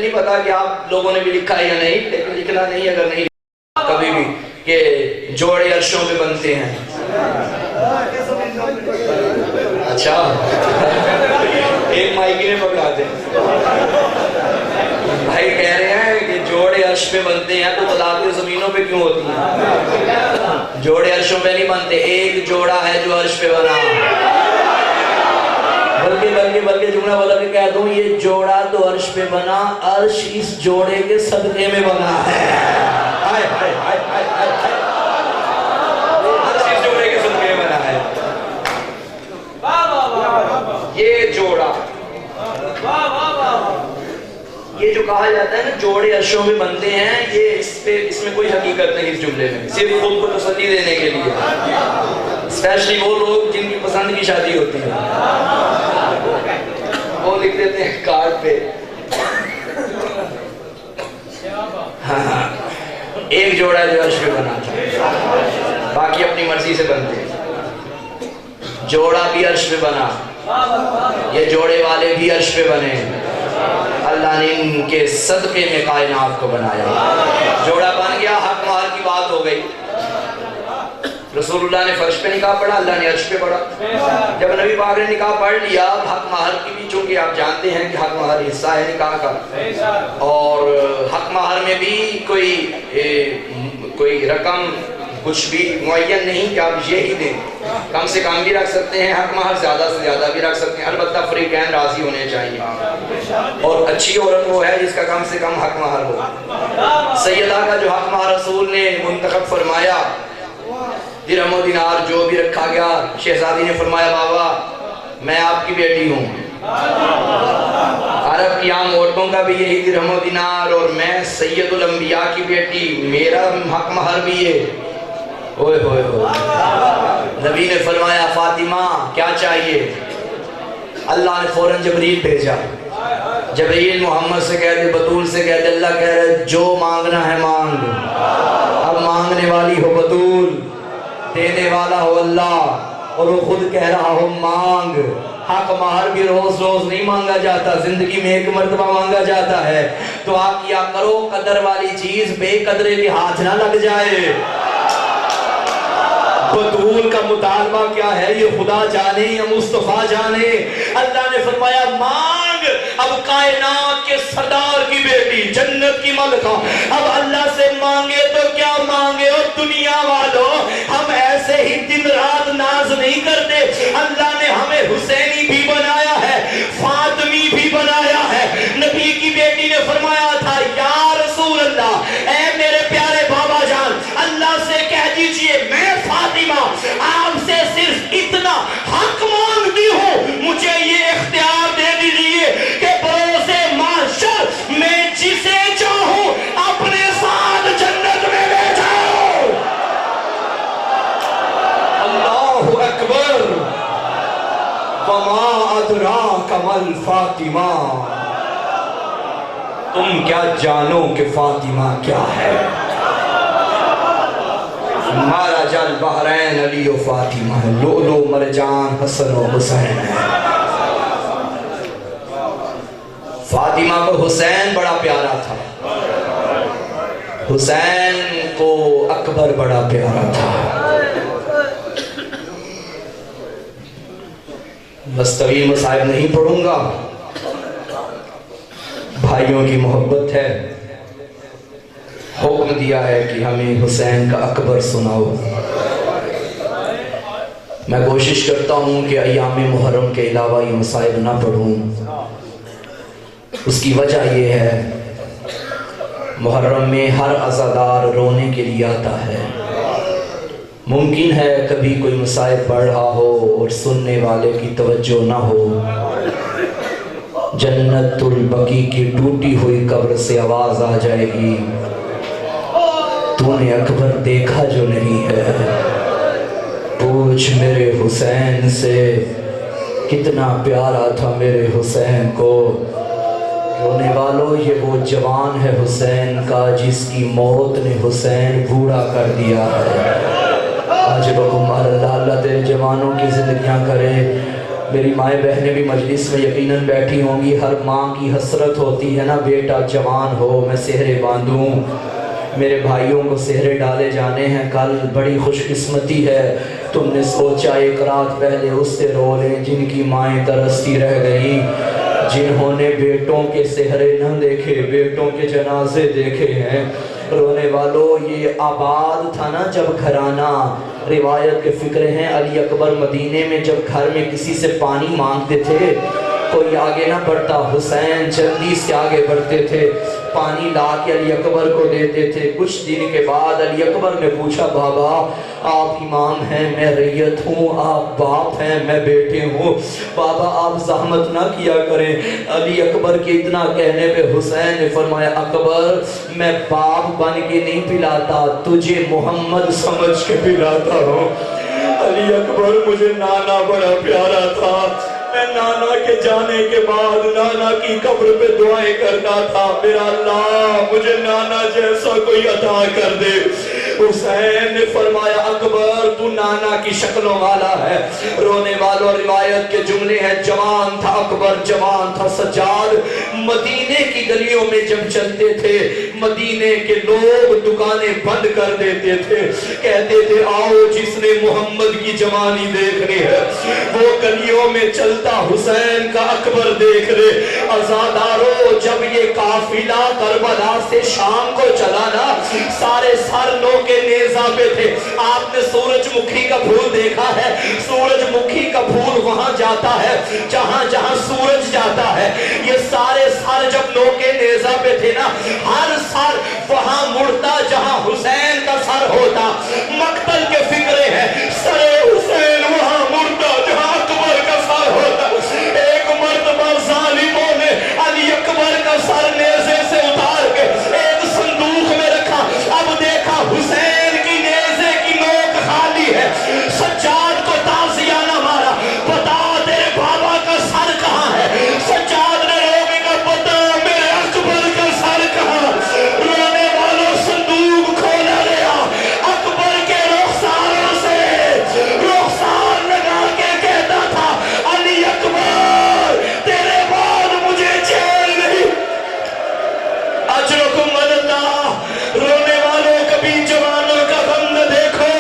نہیں پتا کہ آپ لوگوں نے بھی لکھا ہے یا نہیں، لیکن لکھنا نہیں اگر نہیں کبھی بھی کہ جوڑے عرشوں پہ بنتے ہیں. اچھا ایک مائکی نے پکڑاتے بھائی کہہ رہے ہیں کہ جوڑے عرش پہ بنتے ہیں تو طلاقیں زمینوں پہ کیوں ہوتی ہیں؟ جوڑے عرشوں پہ نہیں بنتے، ایک جوڑا ہے جو عرش پہ بنا. بلکہ جملہ بدل کے کہہ دوں، یہ جوڑا تو عرش پہ بنا، عرش اس جوڑے کے صدقے میں بنا ہے. ہائے ہائے ہائے ہائے ہائے، عرش اس جوڑے کے صدقے میں بنا ہے. یہ جوڑا، یہ جو کہا جاتا ہے نا جوڑے عرشوں میں بنتے ہیں، یہ اس میں کوئی حقیقت نہیں. اس جملے میں صرف خود کو تسلی دینے کے لیے، اسپیشلی وہ لوگ جن کی پسند کی شادی ہوتی ہے وہ لکھ دیتے ہیں کارڈ پہ ہاں ایک جوڑا جو عرش پہ بنا تھا، باقی اپنی مرضی سے بنتے. جوڑا بھی عرش پہ بنا، یہ جوڑے والے بھی عرش پہ بنے. اللہ نے ان کے صدقے میں کائنات کو بنایا. جوڑا بن گیا، حق مہر کی بات ہو گئی. رسول اللہ نے فرش پہ نکاح پڑھا، اللہ نے عرش پہ پڑھا. جب نبی پاک نے نکاح پڑھ لیا، حق مہر کی بھی، چونکہ آپ جانتے ہیں کہ حق مہر حصہ ہے نکاح کا، اور حق مہر میں بھی کوئی رقم کچھ بھی معین نہیں کہ آپ یہی دیں. کم سے کم بھی رکھ سکتے ہیں حق مہر، زیادہ سے زیادہ بھی رکھ سکتے ہیں. البتہ فریقین راضی ہونے چاہیے، اور اچھی عورت وہ ہے جس کا کم سے کم حق مہر ہو. سیدہ کا جو حق مہر رسول نے منتخب فرمایا، درہم و دینار جو بھی رکھا گیا، شہزادی نے فرمایا بابا میں آپ کی بیٹی ہوں. عرب کی عام عورتوں کا بھی یہی درہم و دینار، اور میں سید الانبیاء کی بیٹی، میرا حق مہر بھی ہے. اوئے ہوئے ہوئے، نبی نے فرمایا فاطمہ کیا چاہیے؟ اللہ نے فوراً جبریل بھیجا. جبریل محمد سے کہتے، بطول سے کہتے، اللہ کہہ رہے جو مانگنا ہے مانگ. اب مانگنے والی ہو بطول، دینے والا ہو اللہ، اور وہ خود کہہ رہا ہو مانگ. حق مہر بھی روز روز نہیں مانگا جاتا، زندگی میں ایک مرتبہ مانگا جاتا ہے. تو آپ کیا کرو، قدر والی چیز بے قدرے کے ہاتھ نہ لگ جائے. بطول کا مطالبہ کیا ہے یہ خدا جانے یا مصطفیٰ جانے. اللہ نے فرمایا مانگ. اب کائنات کے سردار کی بیٹی، جنت کی ملکہ، اب اللہ سے مانگے تو کیا مانگے؟ اور دنیا والوں ہم ایسے ہی دن رات ناز نہیں کرتے. اللہ نے ہمیں حسینی بھی بنایا ہے، فاطمی بھی بنایا ہے. نبی کی بیٹی نے فرمایا تھا یا رسول اللہ، اے میرے پیارے بابا جان، اللہ سے کہہ دیجئے میں فاطمہ آپ سے صرف اتنا حق مانگتی ہوں، مجھے یہ اختیار دے دیجئے کہ بروز محشر میں جسے چاہوں اپنے ساتھ جنت میں لے جاؤں. اللہ اکبر. وما ادراک مل فاطمہ، تم کیا جانو کہ فاطمہ کیا ہے؟ مارا جل بحرین علی و فاطمہ، لؤلؤ مرجان حسن و حسین ہے. فاطمہ کو حسین بڑا پیارا تھا، حسین کو اکبر بڑا پیارا تھا. بس طویل مصائب نہیں پڑھوں گا، بھائیوں کی محبت ہے. حکم دیا ہے کہ ہمیں حسین کا اکبر سناؤ. میں کوشش کرتا ہوں کہ ایام محرم کے علاوہ یہ مصائب نہ پڑھوں. اس کی وجہ یہ ہے محرم میں ہر عزادار رونے کے لیے آتا ہے. ممکن ہے کبھی کوئی مصائب پڑھ رہا ہو اور سننے والے کی توجہ نہ ہو. جنت البقیع کی ٹوٹی ہوئی قبر سے آواز آ جائے گی، تو نے اکبر دیکھا جو نہیں ہے، پوچھ میرے حسین سے کتنا پیارا تھا میرے حسین کو. رونے والوں یہ وہ جوان ہے حسین کا جس کی موت نے حسین بوڑھا کر دیا ہے. آج بکم اللہ اللہ تیرے جوانوں کی زندگیاں کرے. میری مائیں بہنیں بھی مجلس میں یقیناً بیٹھی ہوں گی. ہر ماں کی حسرت ہوتی ہے نا بیٹا جوان ہو میں سہرے باندھوں. میرے بھائیوں کو سہرے ڈالے جانے ہیں کل. بڑی خوش قسمتی ہے تم نے سوچا ایک رات پہلے اس سے رو لیں جن کی مائیں ترستی رہ گئیں, جنہوں نے بیٹوں کے سہرے نہ دیکھے, بیٹوں کے جنازے دیکھے ہیں. رونے والوں یہ آباد تھا نا جب گھرانہ. روایت کے فکرے ہیں علی اکبر مدینے میں جب گھر میں کسی سے پانی مانگتے تھے کوئی آگے نہ بڑھتا, حسین جلدی سے آگے بڑھتے تھے, پانی لا کے علی اکبر کو دیتے تھے. کچھ دن کے بعد علی اکبر نے پوچھا بابا آپ امام ہیں میں ریت ہوں, آپ باپ ہیں میں بیٹے ہوں, بابا آپ زحمت نہ کیا کریں. علی اکبر کے اتنا کہنے پہ حسین نے فرمایا اکبر میں باپ بن کے نہیں پلاتا, تجھے محمد سمجھ کے پلاتا ہوں. علی اکبر مجھے نانا بڑا پیارا تھا, میں نانا کے جانے کے بعد نانا کی قبر پہ دعائیں کرتا تھا میرا اللہ مجھے نانا جیسا کوئی عطا کر دے. حسین نے فرمایا اکبر تو نانا کی شکلوں والا ہے. رونے والوں روایت کے جملے ہیں جوان تھا اکبر, جوان تھا سجاد. مدینے کی گلیوں میں جب چلتے تھے مدینے کے لوگ دکانیں بند کر دیتے تھے, کہتے تھے آؤ جس نے محمد کی جوانی دیکھنی ہے وہ گلیوں میں چلتا حسین کا اکبر دیکھ لے. عزادارو جب یہ قافلہ کربلا سے شام کو چلا نا سارے سر نو کے نیزہ پہ تھے. آپ نے سورج مکھی کا پھول دیکھا ہے, سورج مکھی کا پھول وہاں جاتا ہے جہاں جہاں سورج جاتا ہے. یہ سارے سر جب نو کے نیزہ پہ تھے نا ہر سر وہاں مڑتا جہاں حسین کا سر ہوتا. مقتل کے فکرے ہیں سر حسین وہاں مڑتا جہاں اکبر کا سر ہوتا. ایک مرتبہ ظالموں نے علی اکبر کا سر نیزے سے اتار کے ایک صندوق میں رکھا. اب دیکھا حسین کی نیزے کی نوک خالی ہے. سجاد کو تازیہ نہ مارا, بتا تیرے بابا کا سر کہاں ہے. سجاد نے رونے کا بتا میرے اکبر کا سر کہاں. رونے والوں صندوق کھولا گیا, اکبر کے رخساروں سے رخسار لگا کے کہتا تھا علی اکبر تیرے بعد مجھے جیل نہیں. اجرکم اللہ. رونے والوں کبھی جوانوں کا غم نہ دیکھو.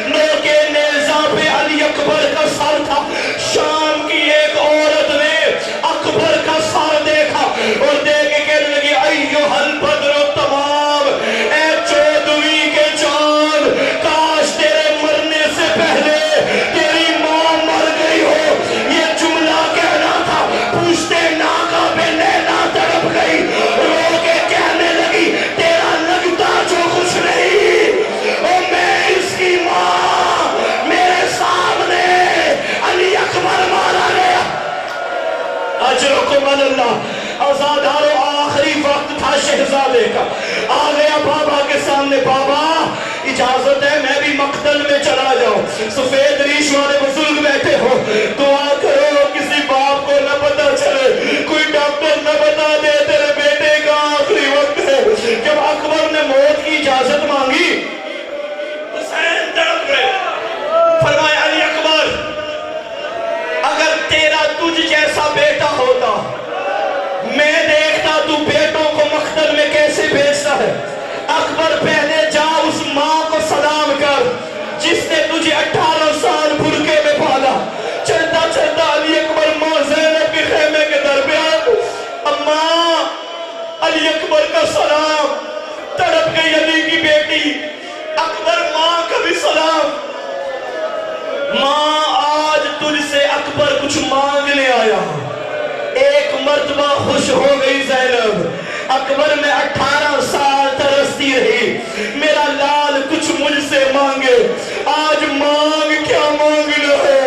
نو کے نیزہ پہ علی اکبر کا سر تھا. شام کی ایک عورت نے اکبر کا سر دیکھا اور دیکھ کے کہنے لگی ایوہ البدر تمام, اے چودھویں کے چاند کاش تیرے مرنے سے پہلے تیری ماں مر گئی ہو. یہ جملہ کہنا تھا پوچھتے ناکا پہ لیلا تڑپ گئی. رو کے کہنے لگی تیرا لگتا جو کچھ نہیں اور میں اس کی ماں میرے سامنے علی اکبر مارا گیا. اجرکم اللہ. آزادارو آخری وقت تھا شہزادے کا. آ گیا بابا کے سامنے, بابا اجازت ہے میں بھی مقتل میں چلا جاؤں. سفید ریش والے بزرگ بیٹھے ہو, دعا کرو کسی باپ کو نہ پتا چلے, کوئی ڈاکٹر نہ بتا دے تیرے بیٹے کا آخری وقت ہے. جب اکبر نے موت کی اجازت مانگی حسین تڑپ گئے. فرمایا علی اکبر اگر تیرا تجھ جیسا بیٹا ہوتا میں دیکھتا تو بیٹوں کو مقتل میں کیسے بھیجتا ہے. اکبر پہلے جا اس ماں کو سلام کر جس نے تجھے 18 سال برکے میں پالا. چلتا چلتا علی اکبر ماں زینب کے خیمے کے درمیان اماں علی اکبر کا سلام. تڑپ گئی علی کی بیٹی. اکبر ماں کا بھی سلام. ماں آج تجھ سے اکبر کچھ مانگنے آیا. ایک مرتبہ خوش ہو گئی زینب. اکبر میں 18 سال ترستی رہی میرا لال کچھ مجھ سے مانگے. آج مانگ کیا مانگنا ہے.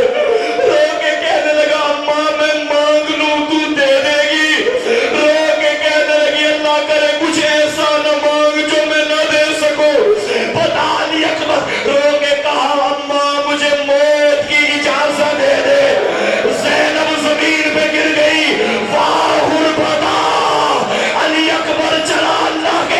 رو کے کہنے لگا اماں میں مانگ لوں تو دے دے گی. رو کے کہنے لگی اللہ کرے کچھ ایسا نہ مانگ جو میں نہ دے سکوں. بتا علی اکبر. رو کے کہا اماں مجھے موت کی اجازت دے دے. زینب زمین پہ گر گئی. واہ بتا علی اکبر چلا اللہ کے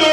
2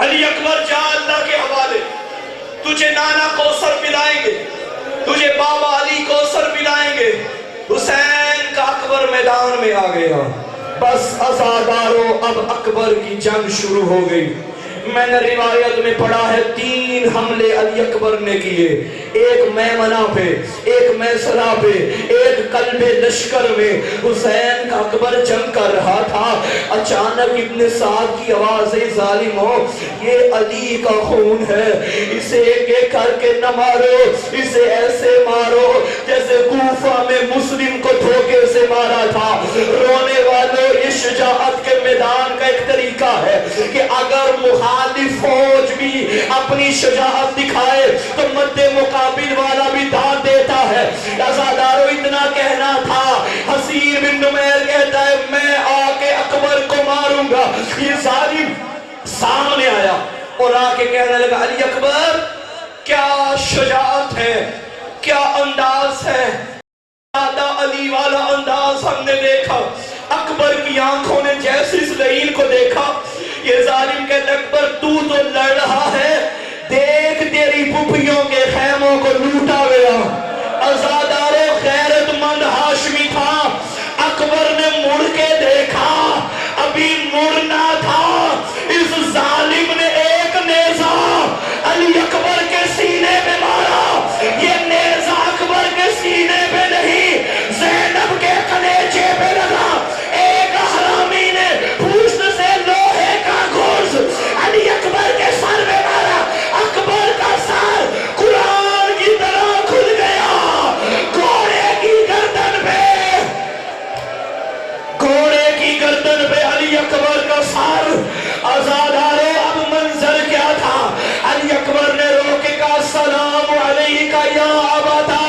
علی اکبر جا اللہ کے حوالے، تجھے نانا کوثر پلائیں گے، تجھے بابا علی کوثر پلائیں گے۔ حسین کا اکبر میدان میں آ گیا، بس عزادارو اب اکبر کی جنگ شروع ہو گئی۔ میں نے روایت میں پڑھا ہے 3 حملے علی اکبر نے کیے، ایک میمنہ پہ، ایک میسرہ پہ، ایک قلب لشکر میں۔ حسین کا اکبر جنگ کر رہا تھا، اچانک ابن سعد کی آواز ظالمو، یہ علی کا خون ہے، اسے ایک ایک کر کے نہ مارو، اسے ایسے مارو جیسے کوفہ میں مسلم کو دھوکے سے مارا تھا۔ رونے والوں، یہ شجاعت کے میدان کا ایک طریقہ ہے کہ اگر مخالف فوج بھی اپنی شجاعت دکھائے تو مد مقابل والا بھی داد دیتا ہے۔ عزادارو اتنا کہنا تھا، حسین بن نمیر کہتا ہے میں آ کے اکبر کو ماروں گا۔ یہ ظالم سامنے آیا اور آ کے کہنے لگا علی اکبر کیا شجاعت ہے، کیا انداز ہے، دادا علی والا انداز ہم نے دیکھا۔ اکبر کی آنکھوں نے جیسے اس لعین کو دیکھا، یہ ظالم کہتا اکبر تو لڑ رہا ہے، دیکھ تیری پھپھیوں کے خیموں کو لوٹا گیا۔ عزادارو غیرت مند ہاشمی تھا، اکبر نے مڑ کے دیکھا، ابھی مڑنا تھا، اس ظالم نے ایک نیزہ علی اکبر کے سینے پہ مارا۔ یہ نیزہ اکبر کے سینے پہ نہیں، زینب کے کلیجے پہ لگا۔ ایک حرامی نے پوشت سے لوہے کا گوشت علی اکبر کے سر میں مارا، اکبر کا سر قرآن کی طرح کھل گیا۔ گھوڑے کی گردن پہ علی اکبر کا سر۔ عزادارو اب منظر کیا تھا، علی اکبر نے رو کے کہا السلام علیکہ یا ابتا،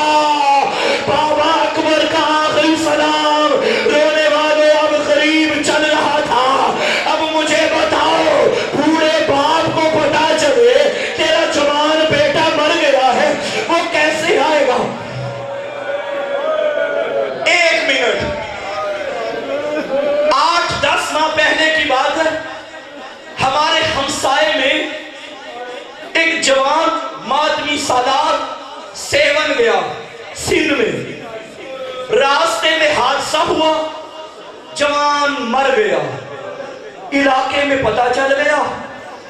بابا اکبر کا آخری سلام۔ رونے والے اب قریب چل رہا تھا، اب مجھے بتاؤ بوڑھے باپ کو پتا چلے تیرا جوان بیٹا مر گیا ہے، وہ کیسے آئے گا؟ 1 منٹ، 8-10 ماہ پہلے کی بات ہے، ہمارے ہمسائے میں ایک جوان ماتمی سالار سیون گیا سندھ میں، راستے میں حادثہ ہوا، جوان مر گیا، علاقے میں پتہ چل گیا،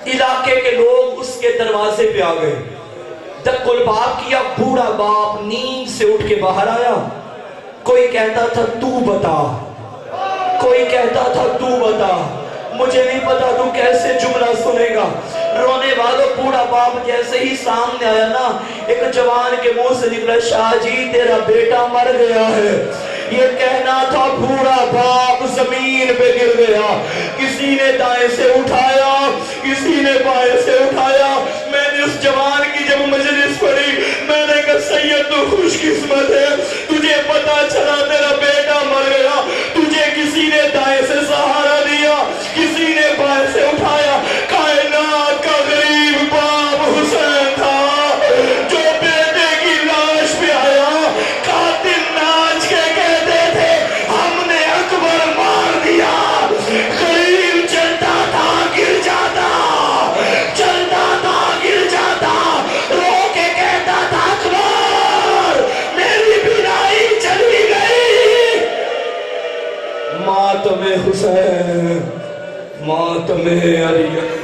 علاقے کے لوگ اس کے دروازے پہ آ گئے، دق الباب کیا، بوڑھا باپ نیند سے اٹھ کے باہر آیا، کوئی کہتا تھا تو بتا، کوئی کہتا تھا تو بتا، مجھے نہیں پتا تو کیسے جملہ سنے گا۔ رونے والوں، بوڑھا باپ جیسے ہی سامنے آیا نا، ایک جوان کے منہ سے نکلا شاہ جی تیرا بیٹا مر گیا ہے۔ یہ کہنا تھا، بوڑھا باپ زمین پہ گر گیا، کسی نے دائیں سے اٹھایا، کسی نے بائیں سے اٹھایا۔ میں نے اس جوان کی جب مجلس پڑھی، میں نے کہا سید تو خوش قسمت ہے، تجھے پتا چلا تیرا بیٹا مر گیا، تجھے کسی نے دائیں سے سہارا دیا، کسی نے بائیں سے اٹھایا۔ کائنات کا غریب باپ حسین تھا، جو بیٹے کی لاش پہ آیا، قاتل ناچ کے کہتے تھے ہم نے اکبر مار دیا۔ غریب چلتا تھا گر جاتا، چلتا تھا گر جاتا، رو کے کہتا تھا اکبر میری بینائی چلی گئی۔ ماتم حسین، ماتم علی اکبر۔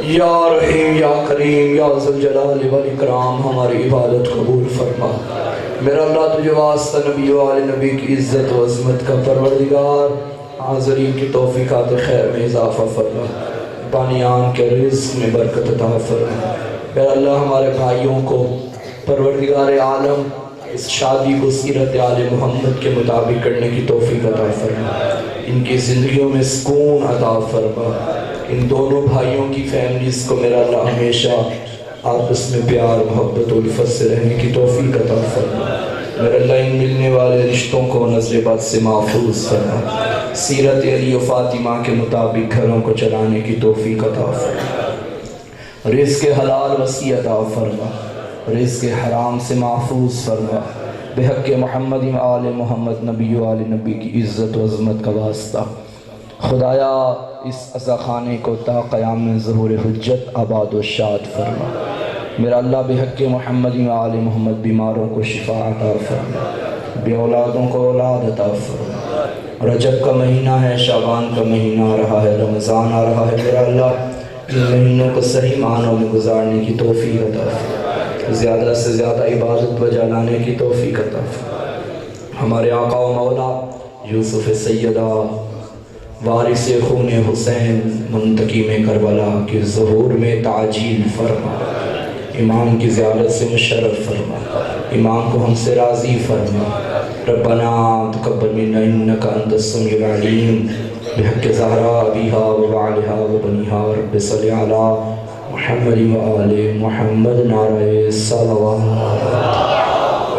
یا رحیم یا کریم یا ذوالجلال والاکرام، ہماری عبادت قبول فرما۔ میرا اللہ تجھے واسطہ نبی و آل نبی کی عزت و عظمت کا پروردگار، حاضرین کی توفیقات خیر میں اضافہ فرما، بانیان کے رزق میں برکت عطا فرما۔ میرا اللہ ہمارے بھائیوں کو پروردگار عالم اس شادی کو سیرت آل محمد کے مطابق کرنے کی توفیق عطا فرما، ان کی زندگیوں میں سکون عطا فرما، ان دونوں بھائیوں کی فیملیز کو میرا اللہ ہمیشہ آپس میں پیار محبت و الفت سے رہنے کی توفیق عطا فرما۔ میرا اللہ ان ملنے والے رشتوں کو نظر بد سے محفوظ فرما، سیرت علی و فاطمہ کے مطابق گھروں کو چلانے کی توفیق عطا فرما، رزق حلال وسیع عطا فرما، رزق حرام سے محفوظ فرما۔ بحق محمد و آل محمد نبی و آل نبی کی عزت و عظمت کا واسطہ خدایا اس عزا خانے کو تا قیام ظہور حجت آباد و شاد فرما۔ میرا اللہ بحق محمد و آل محمد بیماروں کو شفا عطا فرما، بے اولادوں کو اولاد عطا فرما۔ رجب کا مہینہ ہے، شعبان کا مہینہ آ رہا ہے، رمضان آ رہا ہے، میرا اللہ ان مہینوں کو صحیح معنوں میں گزارنے کی توفیق عطا فرما، زیادہ سے زیادہ عبادت بجا لانے کی توفیق عطا فرما۔ ہمارے آقا و مولا یوسف سیدہ وارث خون حسین منتقم کربلا کے ظہور میں تعجیل فرما، امام کی زیارت سے مشرف فرما، امام کو ہم سے راضی فرما۔ ربنا تقبل منا انک انت السمیع العلیم بحق زہرا ابیہا و بعلہا و بنیہا رب صلی علی محمد و آل محمد نعرہ صلوات۔